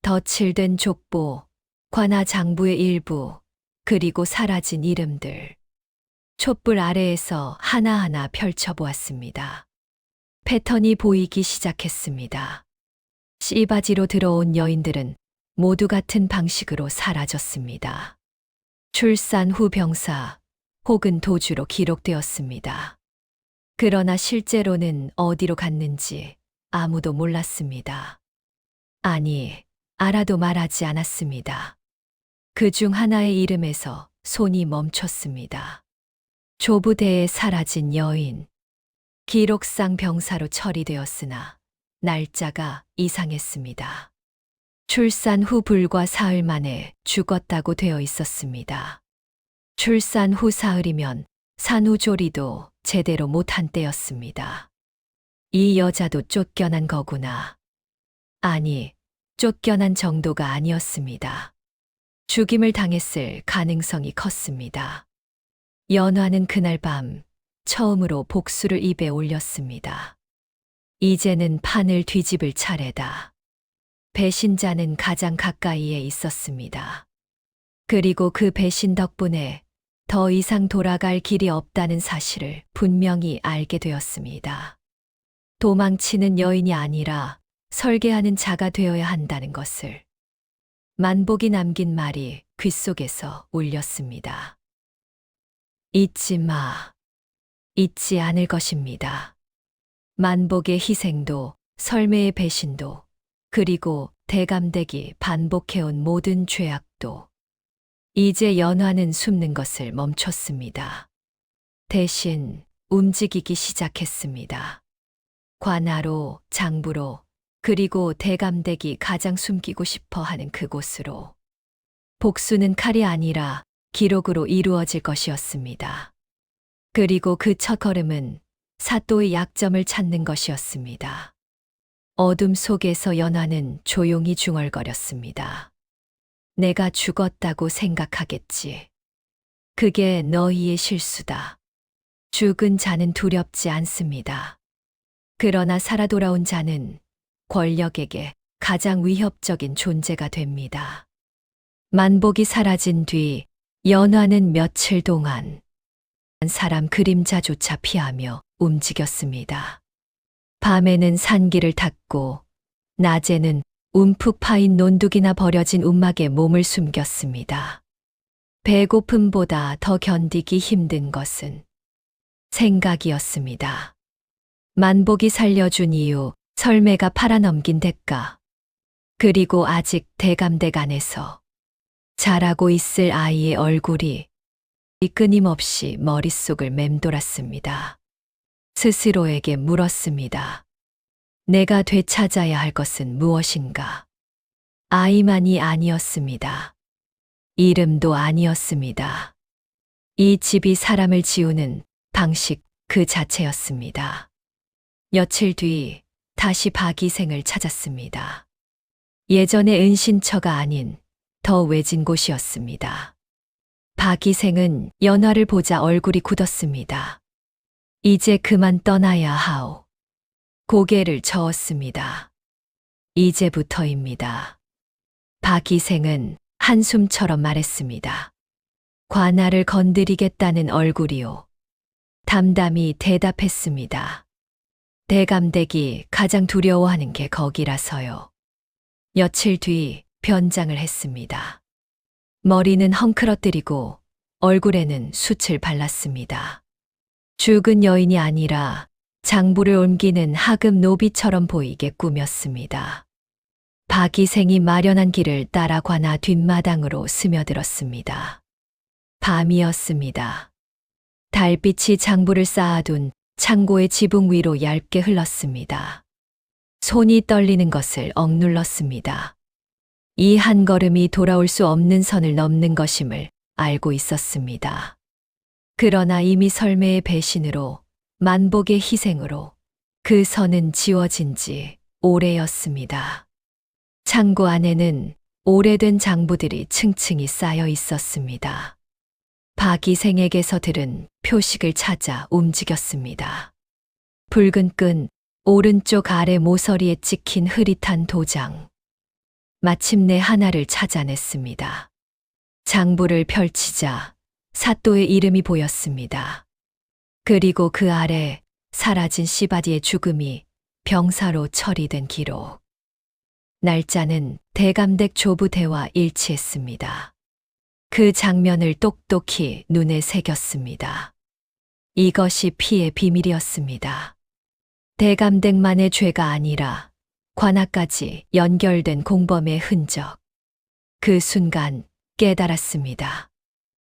Speaker 2: 덧칠된 족보, 관아 장부의 일부, 그리고 사라진 이름들. 촛불 아래에서 하나하나 펼쳐보았습니다. 패턴이 보이기 시작했습니다. 씨바지로 들어온 여인들은 모두 같은 방식으로 사라졌습니다. 출산 후 병사 혹은 도주로 기록되었습니다. 그러나 실제로는 어디로 갔는지 아무도 몰랐습니다. 아니, 알아도 말하지 않았습니다. 그 중 하나의 이름에서 손이 멈췄습니다. 조부대에 사라진 여인. 기록상 병사로 처리되었으나 날짜가 이상했습니다. 출산 후 불과 사흘 만에 죽었다고 되어 있었습니다. 출산 후 사흘이면 산후조리도 제대로 못한 때였습니다. 이 여자도 쫓겨난 거구나. 아니, 쫓겨난 정도가 아니었습니다. 죽임을 당했을 가능성이 컸습니다. 연화는 그날 밤 처음으로 복수를 입에 올렸습니다. 이제는 판을 뒤집을 차례다. 배신자는 가장 가까이에 있었습니다. 그리고 그 배신 덕분에 더 이상 돌아갈 길이 없다는 사실을 분명히 알게 되었습니다. 도망치는 여인이 아니라 설계하는 자가 되어야 한다는 것을. 만복이 남긴 말이 귓속에서 울렸습니다. 잊지 마. 잊지 않을 것입니다. 만복의 희생도, 설매의 배신도, 그리고 대감댁이 반복해온 모든 죄악도. 이제 연화는 숨는 것을 멈췄습니다. 대신 움직이기 시작했습니다. 관아로, 장부로, 그리고 대감댁이 가장 숨기고 싶어 하는 그곳으로. 복수는 칼이 아니라 기록으로 이루어질 것이었습니다. 그리고 그 첫걸음은 사또의 약점을 찾는 것이었습니다. 어둠 속에서 연화는 조용히 중얼거렸습니다. 내가 죽었다고 생각하겠지. 그게 너희의 실수다. 죽은 자는 두렵지 않습니다. 그러나 살아 돌아온 자는 권력에게 가장 위협적인 존재가 됩니다. 만복이 사라진 뒤 연화는 며칠 동안 사람 그림자조차 피하며 움직였습니다. 밤에는 산길을 탔고 낮에는 움푹 파인 논둑이나 버려진 움막에 몸을 숨겼습니다. 배고픔보다 더 견디기 힘든 것은 생각이었습니다. 만복이 살려준 이유, 설매가 팔아넘긴 대가, 그리고 아직 대감댁 안에서 자라고 있을 아이의 얼굴이 끊임없이 머릿속을 맴돌았습니다. 스스로에게 물었습니다. 내가 되찾아야 할 것은 무엇인가? 아이만이 아니었습니다. 이름도 아니었습니다. 이 집이 사람을 지우는 방식 그 자체였습니다. 며칠 뒤 다시 박이생을 찾았습니다. 예전의 은신처가 아닌 더 외진 곳이었습니다. 박이생은 연화를 보자 얼굴이 굳었습니다. 이제 그만 떠나야 하오. 고개를 저었습니다. 이제부터입니다. 박이생은 한숨처럼 말했습니다. 관아를 건드리겠다는 얼굴이요. 담담히 대답했습니다. 대감댁이 가장 두려워하는 게 거기라서요. 며칠 뒤 변장을 했습니다. 머리는 헝클어뜨리고 얼굴에는 숯을 발랐습니다. 죽은 여인이 아니라 장부를 옮기는 하급 노비처럼 보이게 꾸몄습니다. 박이생이 마련한 길을 따라 관아 뒷마당으로 스며들었습니다. 밤이었습니다. 달빛이 장부를 쌓아둔 창고의 지붕 위로 얇게 흘렀습니다. 손이 떨리는 것을 억눌렀습니다. 이 한 걸음이 돌아올 수 없는 선을 넘는 것임을 알고 있었습니다. 그러나 이미 설매의 배신으로, 만복의 희생으로 그 선은 지워진 지 오래였습니다. 창고 안에는 오래된 장부들이 층층이 쌓여 있었습니다. 박이생에게서 들은 표식을 찾아 움직였습니다. 붉은 끈, 오른쪽 아래 모서리에 찍힌 흐릿한 도장. 마침내 하나를 찾아냈습니다. 장부를 펼치자 사또의 이름이 보였습니다. 그리고 그 아래 사라진 시바디의 죽음이 병사로 처리된 기록. 날짜는 대감댁 조부대와 일치했습니다. 그 장면을 똑똑히 눈에 새겼습니다. 이것이 피의 비밀이었습니다. 대감댁만의 죄가 아니라 관아까지 연결된 공범의 흔적. 그 순간 깨달았습니다.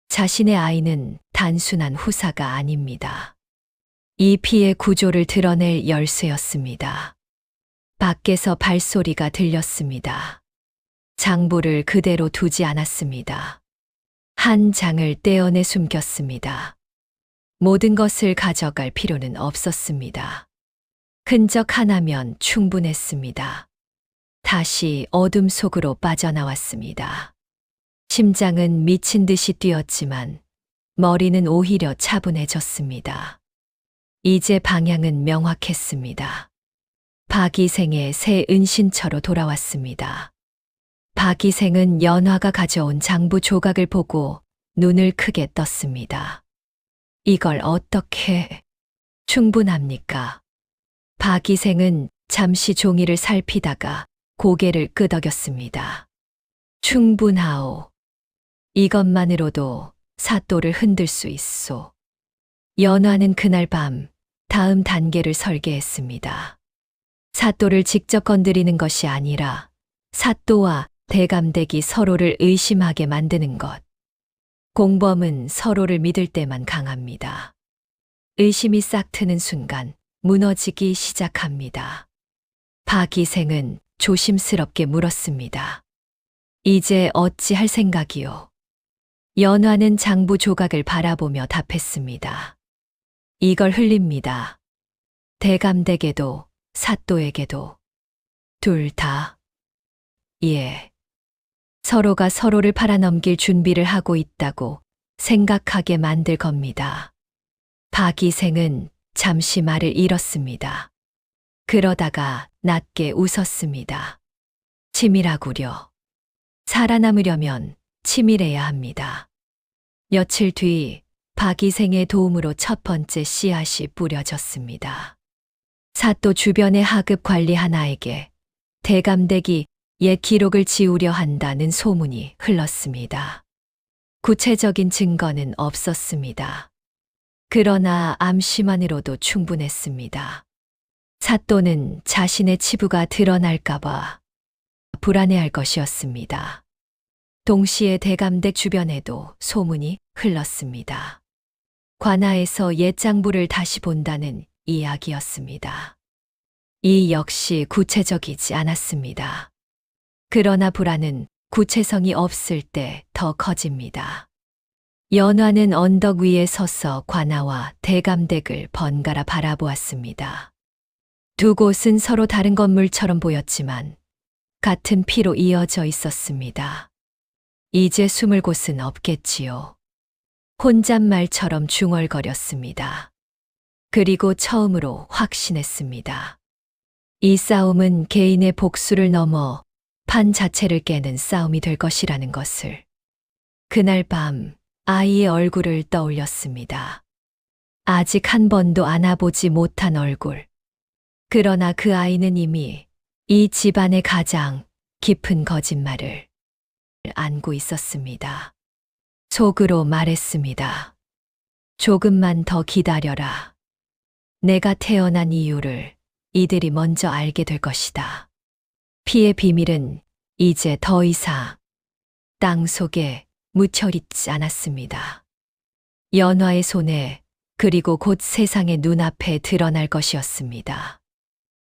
Speaker 2: 자신의 아이는 단순한 후사가 아닙니다. 이 피의 구조를 드러낼 열쇠였습니다. 밖에서 발소리가 들렸습니다. 장부를 그대로 두지 않았습니다. 한 장을 떼어내 숨겼습니다. 모든 것을 가져갈 필요는 없었습니다. 흔적 하나면 충분했습니다. 다시 어둠 속으로 빠져나왔습니다. 심장은 미친 듯이 뛰었지만 머리는 오히려 차분해졌습니다. 이제 방향은 명확했습니다. 박이생의 새 은신처로 돌아왔습니다. 박이생은 연화가 가져온 장부 조각을 보고 눈을 크게 떴습니다. 이걸 어떻게 충분합니까? 박이생은 잠시 종이를 살피다가 고개를 끄덕였습니다. 충분하오. 이것만으로도 사또를 흔들 수 있소. 연화는 그날 밤 다음 단계를 설계했습니다. 사또를 직접 건드리는 것이 아니라 사또와 대감댁이 서로를 의심하게 만드는 것. 공범은 서로를 믿을 때만 강합니다. 의심이 싹 트는 순간 무너지기 시작합니다. 박이생은 조심스럽게 물었습니다. 이제 어찌할 생각이요? 연화는 장부 조각을 바라보며 답했습니다. 이걸 흘립니다. 대감댁에도 사또에게도. 둘 다. 예. 서로가 서로를 팔아넘길 준비를 하고 있다고 생각하게 만들 겁니다. 박이생은 잠시 말을 잃었습니다. 그러다가 낮게 웃었습니다. 치밀하구려. 살아남으려면 치밀해야 합니다. 며칠 뒤 박이생의 도움으로 첫 번째 씨앗이 뿌려졌습니다. 사또 주변의 하급 관리 하나에게 대감댁이 옛 기록을 지우려 한다는 소문이 흘렀습니다. 구체적인 증거는 없었습니다. 그러나 암시만으로도 충분했습니다. 사또는 자신의 치부가 드러날까봐 불안해할 것이었습니다. 동시에 대감댁 주변에도 소문이 흘렀습니다. 관아에서 옛 장부를 다시 본다는 이야기였습니다. 이 역시 구체적이지 않았습니다. 그러나 불안은 구체성이 없을 때 더 커집니다. 연화는 언덕 위에 서서 관아와 대감댁을 번갈아 바라보았습니다. 두 곳은 서로 다른 건물처럼 보였지만 같은 피로 이어져 있었습니다. 이제 숨을 곳은 없겠지요. 혼잣말처럼 중얼거렸습니다. 그리고 처음으로 확신했습니다. 이 싸움은 개인의 복수를 넘어 판 자체를 깨는 싸움이 될 것이라는 것을. 그날 밤 아이의 얼굴을 떠올렸습니다. 아직 한 번도 안아보지 못한 얼굴. 그러나 그 아이는 이미 이 집안의 가장 깊은 거짓말을 안고 있었습니다. 속으로 말했습니다. 조금만 더 기다려라. 내가 태어난 이유를 이들이 먼저 알게 될 것이다. 피의 비밀은 이제 더 이상 땅 속에 묻혀있지 않았습니다. 연화의 손에 그리고 곧 세상의 눈앞에 드러날 것이었습니다.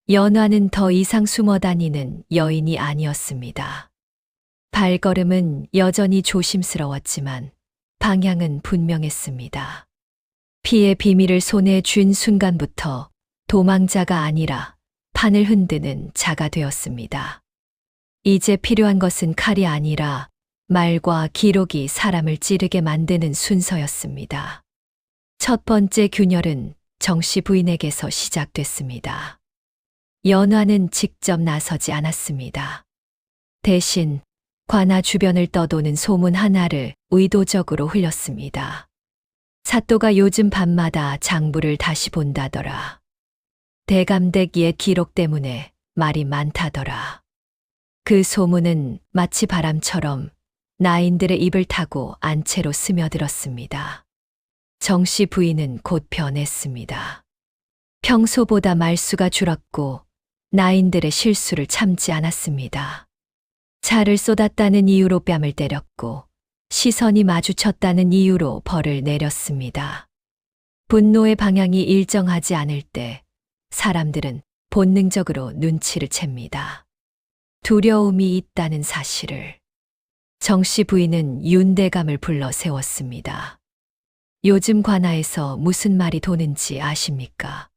Speaker 2: 연화는 더 이상 숨어 다니는 여인이 아니었습니다. 발걸음은 여전히 조심스러웠지만 방향은 분명했습니다. 피의 비밀을 손에 쥔 순간부터 도망자가 아니라 판을 흔드는 자가 되었습니다. 이제 필요한 것은 칼이 아니라 말과 기록이 사람을 찌르게 만드는 순서였습니다. 첫 번째 균열은 정씨 부인에게서 시작됐습니다. 연화는 직접 나서지 않았습니다. 대신 관아 주변을 떠도는 소문 하나를 의도적으로 흘렸습니다. 사또가 요즘 밤마다 장부를 다시 본다더라. 대감댁 옛 기록 때문에 말이 많다더라. 그 소문은 마치 바람처럼 나인들의 입을 타고 안채로 스며들었습니다. 정씨 부인은 곧 변했습니다. 평소보다 말수가 줄었고 나인들의 실수를 참지 않았습니다. 차를 쏟았다는 이유로 뺨을 때렸고 시선이 마주쳤다는 이유로 벌을 내렸습니다. 분노의 방향이 일정하지 않을 때 사람들은 본능적으로 눈치를 챕니다. 두려움이 있다는 사실을. 정씨 부인은 윤대감을 불러 세웠습니다. 요즘 관아에서 무슨 말이 도는지 아십니까?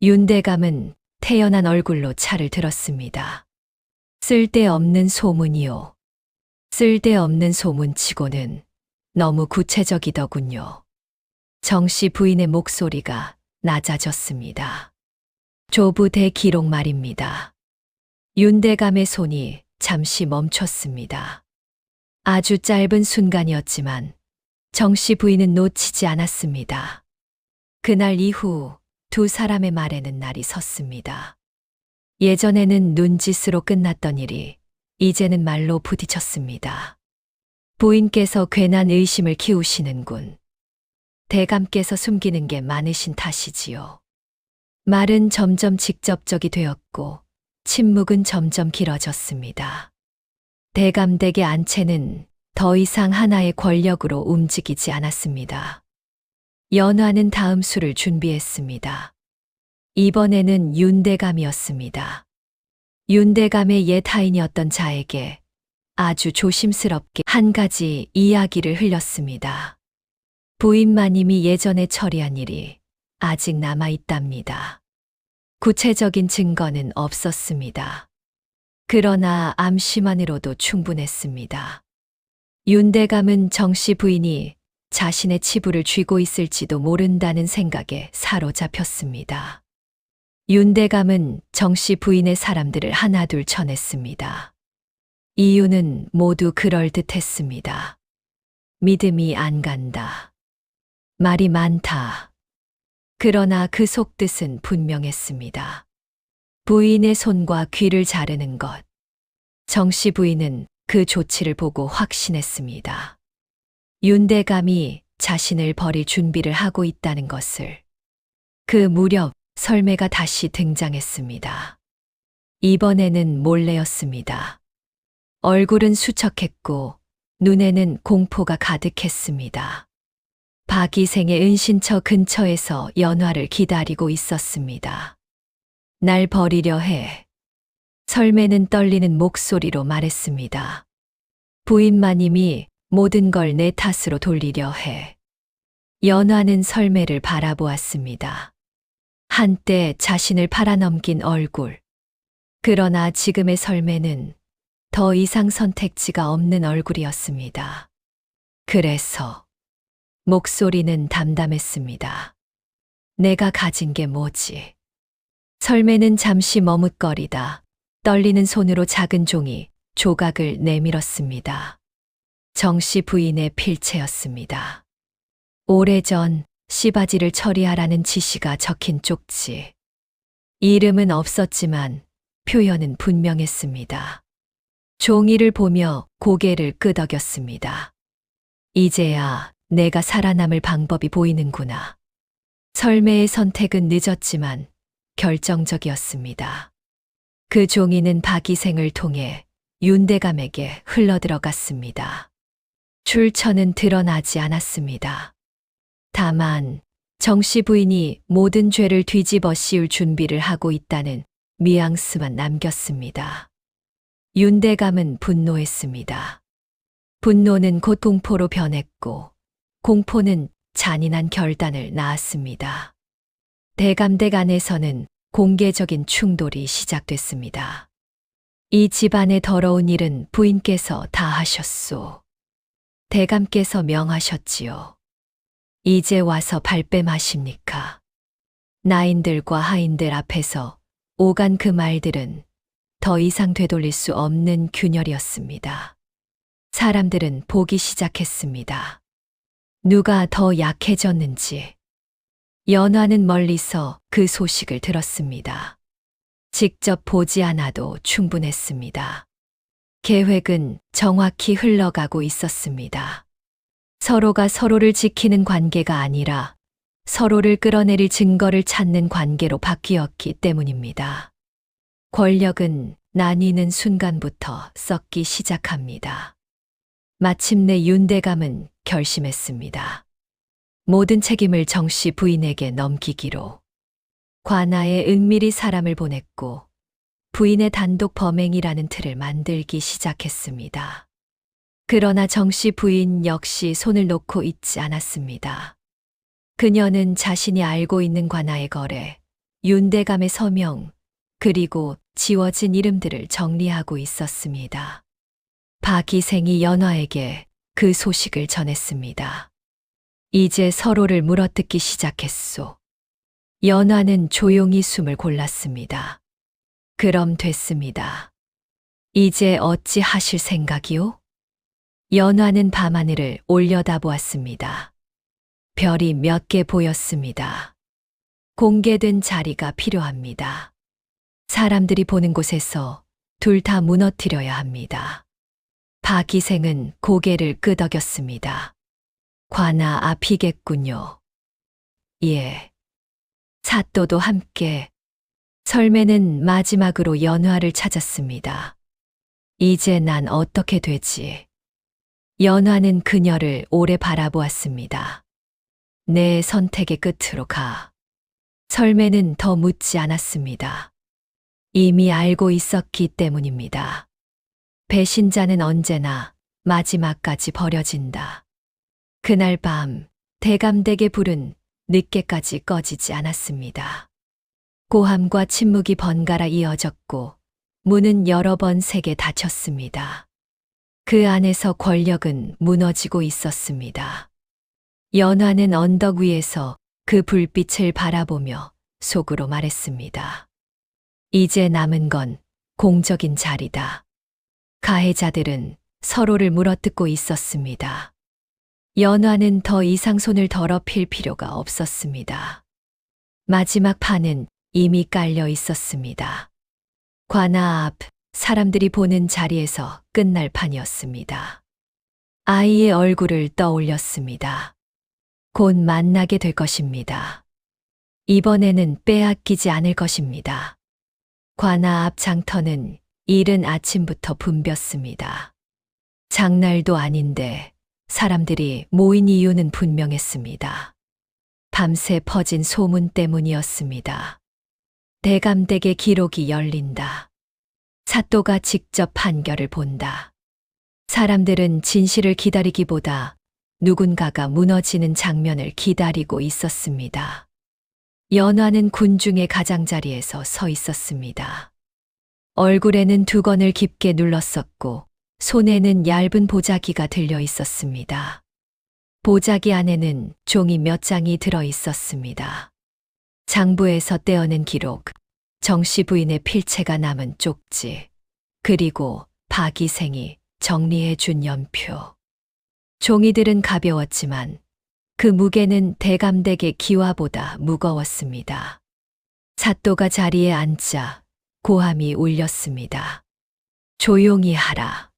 Speaker 2: 윤대감은 태연한 얼굴로 차를 들었습니다. 쓸데없는 소문이요. 쓸데없는 소문치고는 너무 구체적이더군요. 정씨 부인의 목소리가 낮아졌습니다. 조부대 기록 말입니다. 윤대감의 손이 잠시 멈췄습니다. 아주 짧은 순간이었지만 정씨 부인은 놓치지 않았습니다. 그날 이후 두 사람의 말에는 날이 섰습니다. 예전에는 눈짓으로 끝났던 일이 이제는 말로 부딪혔습니다. 부인께서 괜한 의심을 키우시는군. 대감께서 숨기는 게 많으신 탓이지요. 말은 점점 직접적이 되었고 침묵은 점점 길어졌습니다. 대감댁의 안채는 더 이상 하나의 권력으로 움직이지 않았습니다. 연화는 다음 수를 준비했습니다. 이번에는 윤대감이었습니다. 윤대감의 옛 하인이었던 자에게 아주 조심스럽게 한 가지 이야기를 흘렸습니다. 부인마님이 예전에 처리한 일이 아직 남아있답니다. 구체적인 증거는 없었습니다. 그러나 암시만으로도 충분했습니다. 윤대감은 정씨 부인이 자신의 치부를 쥐고 있을지도 모른다는 생각에 사로잡혔습니다. 윤대감은 정씨 부인의 사람들을 하나둘 쳐냈습니다. 이유는 모두 그럴듯했습니다. 믿음이 안 간다. 말이 많다. 그러나 그 속뜻은 분명했습니다. 부인의 손과 귀를 자르는 것. 정씨 부인은 그 조치를 보고 확신했습니다. 윤대감이 자신을 버릴 준비를 하고 있다는 것을. 그 무렵 설매가 다시 등장했습니다. 이번에는 몰래였습니다. 얼굴은 수척했고 눈에는 공포가 가득했습니다. 박이생의 은신처 근처에서 연화를 기다리고 있었습니다. 날 버리려 해. 설매는 떨리는 목소리로 말했습니다. 부인마님이 모든 걸 내 탓으로 돌리려 해. 연화는 설매를 바라보았습니다. 한때 자신을 팔아넘긴 얼굴. 그러나 지금의 설매는 더 이상 선택지가 없는 얼굴이었습니다. 그래서 목소리는 담담했습니다. 내가 가진 게 뭐지? 설매는 잠시 머뭇거리다 떨리는 손으로 작은 종이 조각을 내밀었습니다. 정씨 부인의 필체였습니다. 오래전 씨바지를 처리하라는 지시가 적힌 쪽지. 이름은 없었지만 표현은 분명했습니다. 종이를 보며 고개를 끄덕였습니다. 이제야 내가 살아남을 방법이 보이는구나. 설매의 선택은 늦었지만 결정적이었습니다. 그 종이는 박이생을 통해 윤대감에게 흘러들어갔습니다. 출처는 드러나지 않았습니다. 다만 정씨 부인이 모든 죄를 뒤집어 씌울 준비를 하고 있다는 뉘앙스만 남겼습니다. 윤대감은 분노했습니다. 분노는 곧 공포로 변했고 공포는 잔인한 결단을 낳았습니다. 대감댁 안에서는 공개적인 충돌이 시작됐습니다. 이 집안의 더러운 일은 부인께서 다 하셨소. 대감께서 명하셨지요. 이제 와서 발뺌하십니까? 나인들과 하인들 앞에서 오간 그 말들은 더 이상 되돌릴 수 없는 균열이었습니다. 사람들은 보기 시작했습니다. 누가 더 약해졌는지. 연화는 멀리서 그 소식을 들었습니다. 직접 보지 않아도 충분했습니다. 계획은 정확히 흘러가고 있었습니다. 서로가 서로를 지키는 관계가 아니라 서로를 끌어내릴 증거를 찾는 관계로 바뀌었기 때문입니다. 권력은 나뉘는 순간부터 썩기 시작합니다. 마침내 윤대감은 결심했습니다. 모든 책임을 정씨 부인에게 넘기기로. 관아에 은밀히 사람을 보냈고 부인의 단독 범행이라는 틀을 만들기 시작했습니다. 그러나 정씨 부인 역시 손을 놓고 있지 않았습니다. 그녀는 자신이 알고 있는 관아의 거래, 윤대감의 서명, 그리고 지워진 이름들을 정리하고 있었습니다. 박이생이 연화에게 그 소식을 전했습니다. 이제 서로를 물어뜯기 시작했소. 연화는 조용히 숨을 골랐습니다. 그럼 됐습니다. 이제 어찌 하실 생각이요? 연화는 밤하늘을 올려다보았습니다. 별이 몇 개 보였습니다. 공개된 자리가 필요합니다. 사람들이 보는 곳에서 둘 다 무너뜨려야 합니다. 박이생은 고개를 끄덕였습니다. 관아 앞이겠군요. 예. 사또도 함께. 설매는 마지막으로 연화를 찾았습니다. 이제 난 어떻게 되지? 연화는 그녀를 오래 바라보았습니다. 내 선택의 끝으로 가. 설매는 더 묻지 않았습니다. 이미 알고 있었기 때문입니다. 배신자는 언제나 마지막까지 버려진다. 그날 밤 대감댁의 불은 늦게까지 꺼지지 않았습니다. 고함과 침묵이 번갈아 이어졌고 문은 여러 번 세게 닫혔습니다. 그 안에서 권력은 무너지고 있었습니다. 연화는 언덕 위에서 그 불빛을 바라보며 속으로 말했습니다. 이제 남은 건 공적인 자리다. 가해자들은 서로를 물어뜯고 있었습니다. 연화는 더 이상 손을 더럽힐 필요가 없었습니다. 마지막 판은 이미 깔려 있었습니다. 관아 앞 사람들이 보는 자리에서 끝날 판이었습니다. 아이의 얼굴을 떠올렸습니다. 곧 만나게 될 것입니다. 이번에는 빼앗기지 않을 것입니다. 관아 앞 장터는 이른 아침부터 붐볐습니다. 장날도 아닌데 사람들이 모인 이유는 분명했습니다. 밤새 퍼진 소문 때문이었습니다. 대감댁의 기록이 열린다. 사또가 직접 판결을 본다. 사람들은 진실을 기다리기보다 누군가가 무너지는 장면을 기다리고 있었습니다. 연화는 군중의 가장자리에서 서 있었습니다. 얼굴에는 두건을 깊게 눌렀었고 손에는 얇은 보자기가 들려 있었습니다. 보자기 안에는 종이 몇 장이 들어 있었습니다. 장부에서 떼어낸 기록, 정씨 부인의 필체가 남은 쪽지, 그리고 박이생이 정리해 준 연표. 종이들은 가벼웠지만 그 무게는 대감댁의 기와보다 무거웠습니다. 사또가 자리에 앉자 고함이 울렸습니다. 조용히 하라.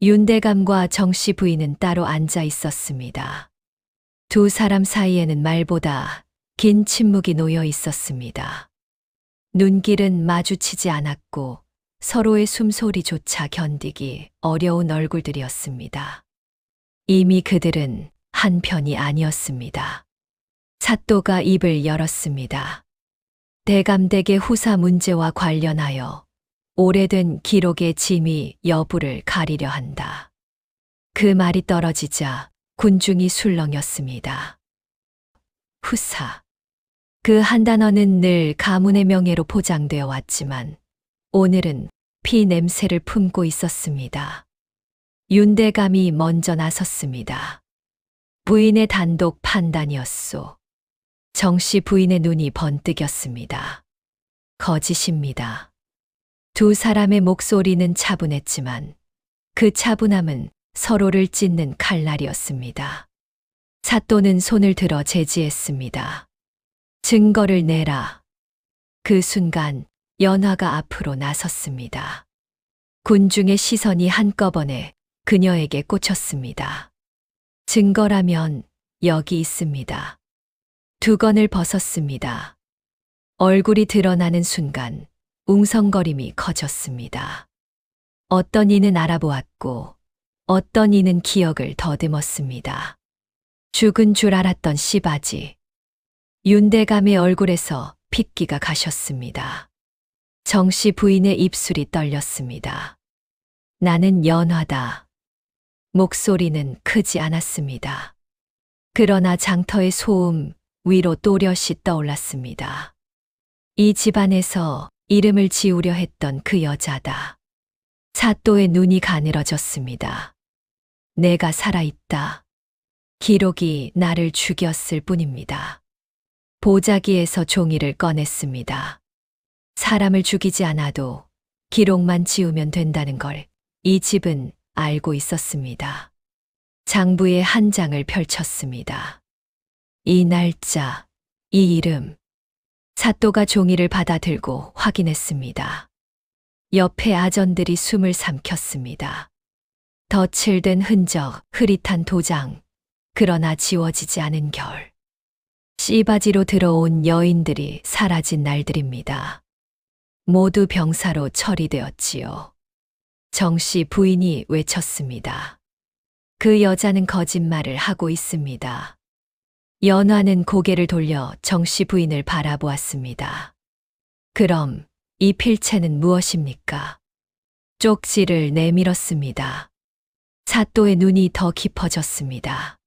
Speaker 2: 윤대감과 정씨 부인은 따로 앉아 있었습니다. 두 사람 사이에는 말보다 긴 침묵이 놓여 있었습니다. 눈길은 마주치지 않았고 서로의 숨소리조차 견디기 어려운 얼굴들이었습니다. 이미 그들은 한편이 아니었습니다. 사또가 입을 열었습니다. 대감댁의 후사 문제와 관련하여 오래된 기록의 짐이 여부를 가리려 한다. 그 말이 떨어지자 군중이 술렁였습니다. 후사. 그 한 단어는 늘 가문의 명예로 포장되어 왔지만 오늘은 피 냄새를 품고 있었습니다. 윤대감이 먼저 나섰습니다. 부인의 단독 판단이었소. 정씨 부인의 눈이 번뜩였습니다. 거짓입니다. 두 사람의 목소리는 차분했지만 그 차분함은 서로를 찢는 칼날이었습니다. 사또는 손을 들어 제지했습니다. 증거를 내라. 그 순간 연화가 앞으로 나섰습니다. 군중의 시선이 한꺼번에 그녀에게 꽂혔습니다. 증거라면 여기 있습니다. 두건을 벗었습니다. 얼굴이 드러나는 순간 웅성거림이 커졌습니다. 어떤 이는 알아보았고 어떤 이는 기억을 더듬었습니다. 죽은 줄 알았던 씨바지. 윤대감의 얼굴에서 핏기가 가셨습니다. 정씨 부인의 입술이 떨렸습니다. 나는 연화다. 목소리는 크지 않았습니다. 그러나 장터의 소음 위로 또렷이 떠올랐습니다. 이 집안에서 이름을 지우려 했던 그 여자다. 사또의 눈이 가늘어졌습니다. 내가 살아있다. 기록이 나를 죽였을 뿐입니다. 보자기에서 종이를 꺼냈습니다. 사람을 죽이지 않아도 기록만 지우면 된다는 걸 이 집은 알고 있었습니다. 장부의 한 장을 펼쳤습니다. 이 날짜, 이 이름. 사또가 종이를 받아들고 확인했습니다. 옆에 아전들이 숨을 삼켰습니다. 덧칠된 흔적, 흐릿한 도장, 그러나 지워지지 않은 결. 씨바지로 들어온 여인들이 사라진 날들입니다. 모두 병사로 처리되었지요. 정씨 부인이 외쳤습니다. 그 여자는 거짓말을 하고 있습니다. 연화는 고개를 돌려 정씨 부인을 바라보았습니다. 그럼 이 필체는 무엇입니까? 쪽지를 내밀었습니다. 사또의 눈이 더 깊어졌습니다.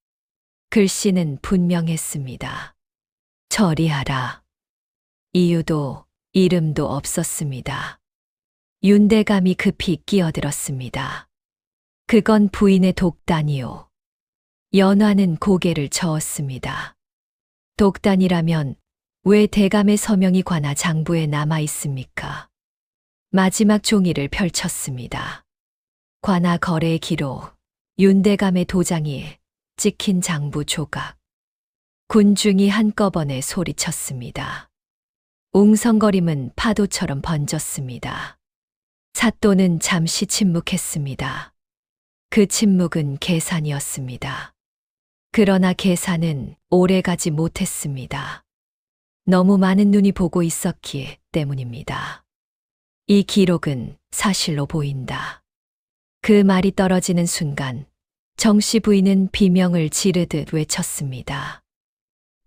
Speaker 2: 글씨는 분명했습니다. 처리하라. 이유도 이름도 없었습니다. 윤대감이 급히 끼어들었습니다. 그건 부인의 독단이요. 연화는 고개를 저었습니다. 독단이라면 왜 대감의 서명이 관아 장부에 남아 있습니까? 마지막 종이를 펼쳤습니다. 관아 거래 기록, 윤대감의 도장이 찍힌 장부 조각. 군중이 한꺼번에 소리쳤습니다. 웅성거림은 파도처럼 번졌습니다. 사또는 잠시 침묵했습니다. 그 침묵은 계산이었습니다. 그러나 계산은 오래가지 못했습니다. 너무 많은 눈이 보고 있었기 때문입니다. 이 기록은 사실로 보인다. 그 말이 떨어지는 순간 정씨 부인은 비명을 지르듯 외쳤습니다.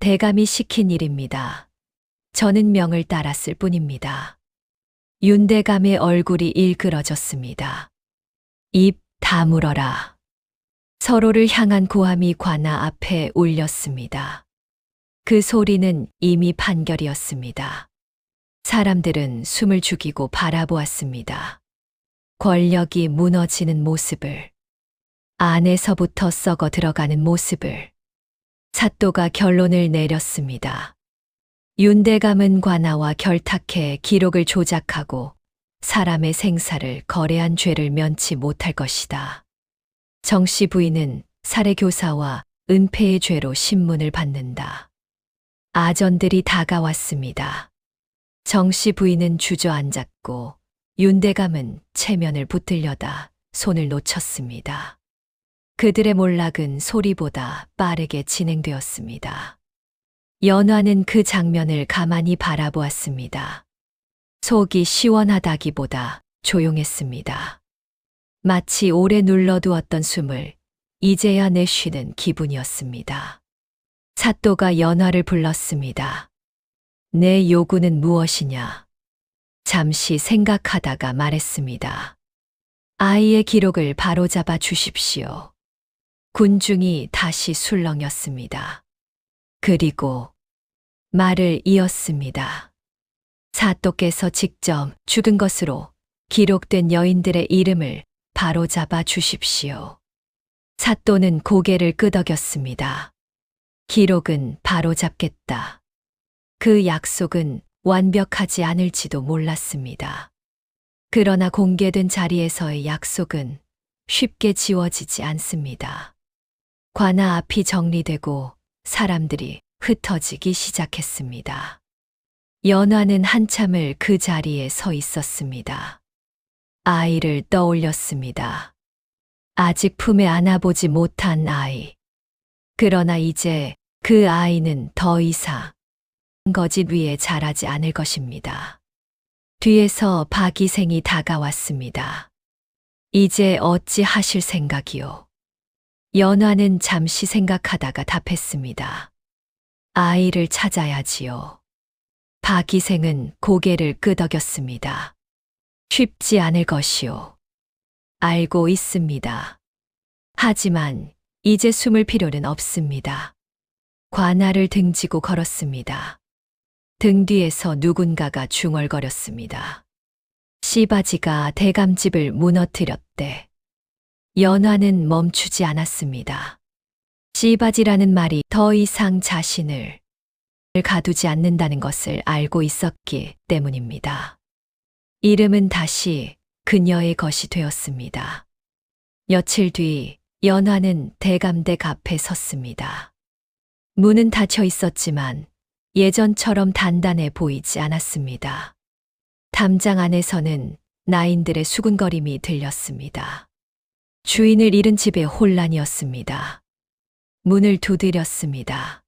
Speaker 2: 대감이 시킨 일입니다. 저는 명을 따랐을 뿐입니다. 윤대감의 얼굴이 일그러졌습니다. 입 다물어라. 서로를 향한 고함이 관아 앞에 울렸습니다. 그 소리는 이미 판결이었습니다. 사람들은 숨을 죽이고 바라보았습니다. 권력이 무너지는 모습을, 안에서부터 썩어 들어가는 모습을. 사또가 결론을 내렸습니다. 윤대감은 관아와 결탁해 기록을 조작하고 사람의 생사를 거래한 죄를 면치 못할 것이다. 정씨 부인은 사례교사와 은폐의 죄로 신문을 받는다. 아전들이 다가왔습니다. 정씨 부인은 주저앉았고 윤대감은 체면을 붙들려다 손을 놓쳤습니다. 그들의 몰락은 소리보다 빠르게 진행되었습니다. 연화는 그 장면을 가만히 바라보았습니다. 속이 시원하다기보다 조용했습니다. 마치 오래 눌러두었던 숨을 이제야 내쉬는 기분이었습니다. 사또가 연화를 불렀습니다. 내 요구는 무엇이냐? 잠시 생각하다가 말했습니다. 아이의 기록을 바로잡아 주십시오. 군중이 다시 술렁였습니다. 그리고 말을 이었습니다. 사또께서 직접 죽은 것으로 기록된 여인들의 이름을 바로잡아 주십시오. 사또는 고개를 끄덕였습니다. 기록은 바로잡겠다. 그 약속은 완벽하지 않을지도 몰랐습니다. 그러나 공개된 자리에서의 약속은 쉽게 지워지지 않습니다. 관아 앞이 정리되고 사람들이 흩어지기 시작했습니다. 연화는 한참을 그 자리에 서 있었습니다. 아이를 떠올렸습니다. 아직 품에 안아보지 못한 아이. 그러나 이제 그 아이는 더 이상 거짓 위에 자라지 않을 것입니다. 뒤에서 박이생이 다가왔습니다. 이제 어찌 하실 생각이요? 연화는 잠시 생각하다가 답했습니다. 아이를 찾아야지요. 박이생은 고개를 끄덕였습니다. 쉽지 않을 것이요. 알고 있습니다. 하지만 이제 숨을 필요는 없습니다. 관아를 등지고 걸었습니다. 등 뒤에서 누군가가 중얼거렸습니다. 씨바지가 대감집을 무너뜨렸대. 연화는 멈추지 않았습니다. 씨바지라는 말이 더 이상 자신을 가두지 않는다는 것을 알고 있었기 때문입니다. 이름은 다시 그녀의 것이 되었습니다. 며칠 뒤 연화는 대감댁 앞에 섰습니다. 문은 닫혀 있었지만 예전처럼 단단해 보이지 않았습니다. 담장 안에서는 나인들의 수군거림이 들렸습니다. 주인을 잃은 집의 혼란이었습니다. 문을 두드렸습니다.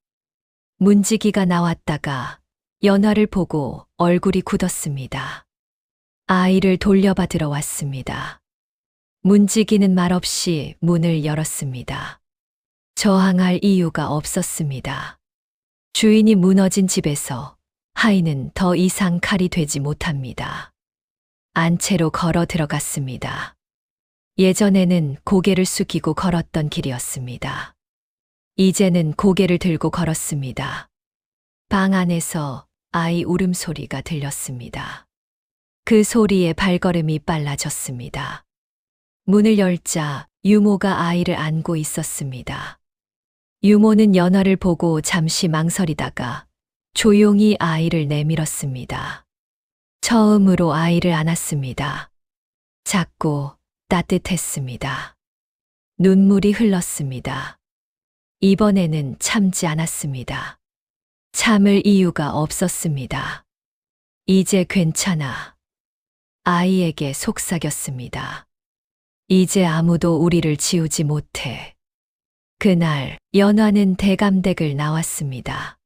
Speaker 2: 문지기가 나왔다가 연화를 보고 얼굴이 굳었습니다. 아이를 돌려받으러 왔습니다. 문지기는 말없이 문을 열었습니다. 저항할 이유가 없었습니다. 주인이 무너진 집에서 하인은 더 이상 칼이 되지 못합니다. 안채로 걸어 들어갔습니다. 예전에는 고개를 숙이고 걸었던 길이었습니다. 이제는 고개를 들고 걸었습니다. 방 안에서 아이 울음소리가 들렸습니다. 그 소리에 발걸음이 빨라졌습니다. 문을 열자 유모가 아이를 안고 있었습니다. 유모는 연화를 보고 잠시 망설이다가 조용히 아이를 내밀었습니다. 처음으로 아이를 안았습니다. 작고 따뜻했습니다. 눈물이 흘렀습니다. 이번에는 참지 않았습니다. 참을 이유가 없었습니다. 이제 괜찮아. 아이에게 속삭였습니다. 이제 아무도 우리를 지우지 못해. 그날 연화는 대감댁을 나왔습니다.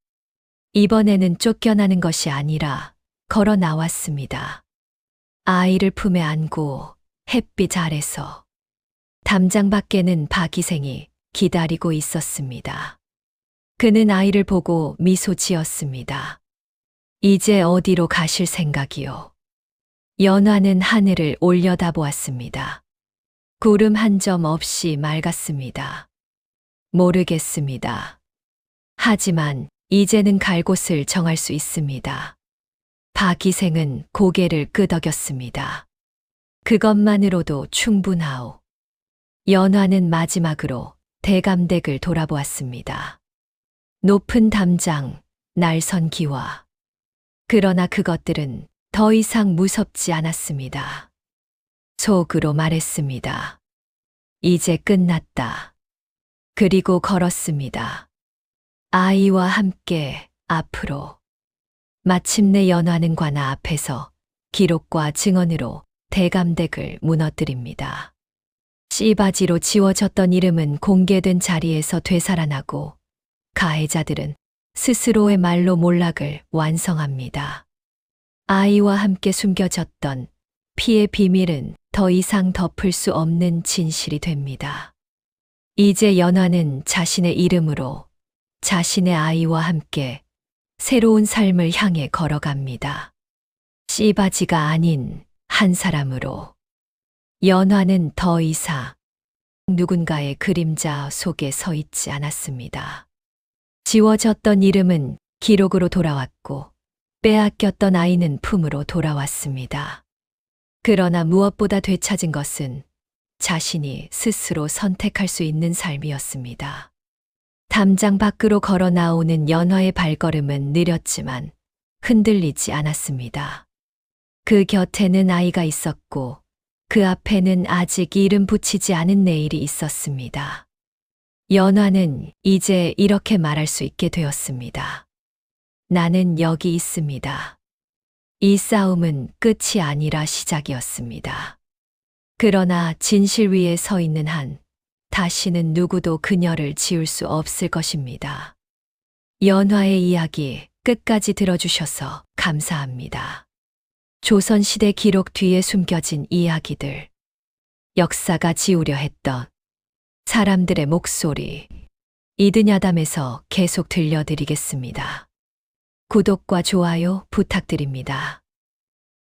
Speaker 2: 이번에는 쫓겨나는 것이 아니라 걸어 나왔습니다. 아이를 품에 안고 햇빛 아래서 담장 밖에는 박이생이 기다리고 있었습니다. 그는 아이를 보고 미소 지었습니다. 이제 어디로 가실 생각이요? 연화는 하늘을 올려다보았습니다. 구름 한 점 없이 맑았습니다. 모르겠습니다. 하지만 이제는 갈 곳을 정할 수 있습니다. 박이생은 고개를 끄덕였습니다. 그것만으로도 충분하오. 연화는 마지막으로 대감댁을 돌아보았습니다. 높은 담장, 날선 기와. 그러나 그것들은 더 이상 무섭지 않았습니다. 속으로 말했습니다. 이제 끝났다. 그리고 걸었습니다. 아이와 함께 앞으로. 마침내 연화는 관아 앞에서 기록과 증언으로 대감댁을 무너뜨립니다. 씨바지로 지워졌던 이름은 공개된 자리에서 되살아나고 가해자들은 스스로의 말로 몰락을 완성합니다. 아이와 함께 숨겨졌던 피의 비밀은 더 이상 덮을 수 없는 진실이 됩니다. 이제 연화는 자신의 이름으로 자신의 아이와 함께 새로운 삶을 향해 걸어갑니다. 씨바지가 아닌 한 사람으로. 연화는 더 이상 누군가의 그림자 속에 서 있지 않았습니다. 지워졌던 이름은 기록으로 돌아왔고 빼앗겼던 아이는 품으로 돌아왔습니다. 그러나 무엇보다 되찾은 것은 자신이 스스로 선택할 수 있는 삶이었습니다. 담장 밖으로 걸어 나오는 연화의 발걸음은 느렸지만 흔들리지 않았습니다. 그 곁에는 아이가 있었고 그 앞에는 아직 이름 붙이지 않은 내일이 있었습니다. 연화는 이제 이렇게 말할 수 있게 되었습니다. 나는 여기 있습니다. 이 싸움은 끝이 아니라 시작이었습니다. 그러나 진실 위에 서 있는 한, 다시는 누구도 그녀를 지울 수 없을 것입니다. 연화의 이야기 끝까지 들어주셔서 감사합니다. 조선시대 기록 뒤에 숨겨진 이야기들. 역사가 지우려 했던 사람들의 목소리. 이드야담에서 계속 들려드리겠습니다. 구독과 좋아요 부탁드립니다.